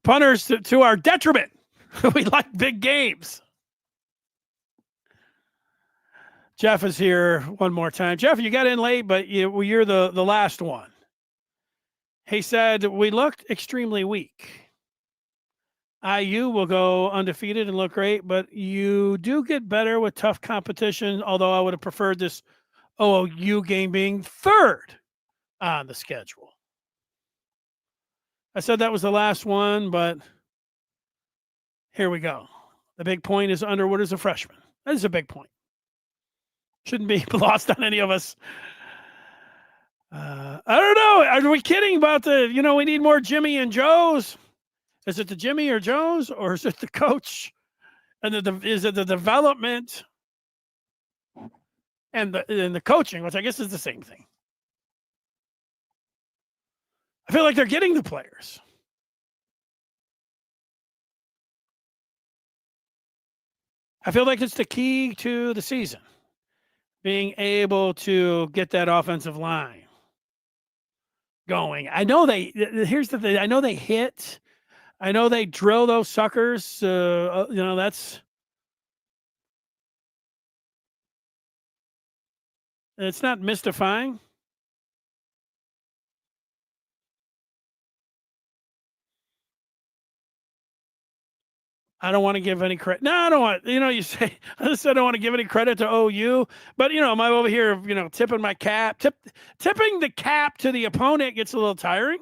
Punters to our detriment. We like big games. Jeff is here one more time. Jeff, you got in late, but you're the last one. He said, we looked extremely weak. IU will go undefeated and look great, but you do get better with tough competition, although I would have preferred this OU game being third on the schedule. I said that was the last one, but here we go. The big point is Underwood is a freshman. That is a big point. Shouldn't be lost on any of us. I don't know. Are we kidding about we need more Jimmy and Joes? Is it the Jimmy or Joes, or is it the coach? And is it the development and the coaching, which I guess is the same thing? I feel like they're getting the players. I feel like it's the key to the season. Being able to get that offensive line going. I know here's the thing. I know they hit. I know they drill those suckers. It's not mystifying. I don't want to give any credit. No, I don't want, you say, I don't want to give any credit to OU, but, am I over here, tipping my cap? Tipping the cap to the opponent gets a little tiring.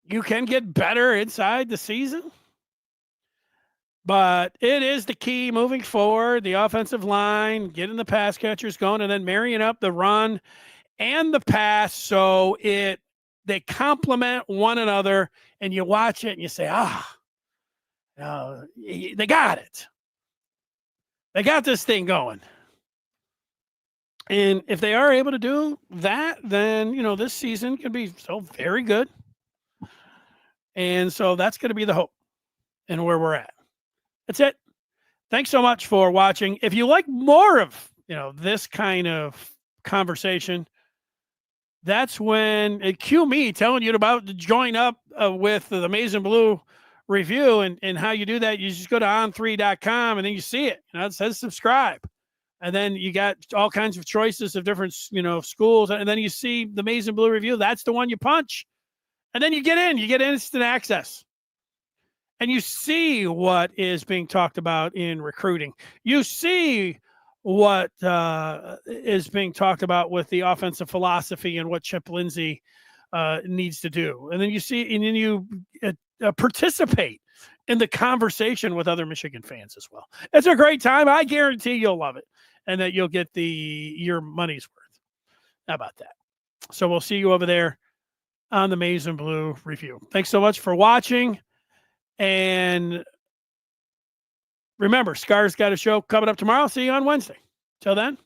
You can get better inside the season, but it is the key moving forward. The offensive line, getting the pass catchers going, and then marrying up the run and the pass so they complement one another, and you watch it and you say, they got it. They got this thing going. And if they are able to do that, then, this season can be so very good. And so that's going to be the hope and where we're at. That's it. Thanks so much for watching. If you like more of, this kind of conversation, that's when cue me telling you about to join up with the Amazing Blue review, and how you do that. You just go to on3.com and then you see it. It says subscribe, and then you got all kinds of choices of different schools, and then you see the Amazing Blue review. That's the one you punch, and then you get instant access. and you see what is being talked about in recruiting. You see what is being talked about with the offensive philosophy and what Chip Lindsey needs to do. And then you see, and then you participate in the conversation with other Michigan fans as well. It's a great time. I guarantee you'll love it and that you'll get your money's worth. How about that? So we'll see you over there on the Maize and Blue review. Thanks so much for watching. And remember, Scar's got a show coming up tomorrow. See you on Wednesday. Till then.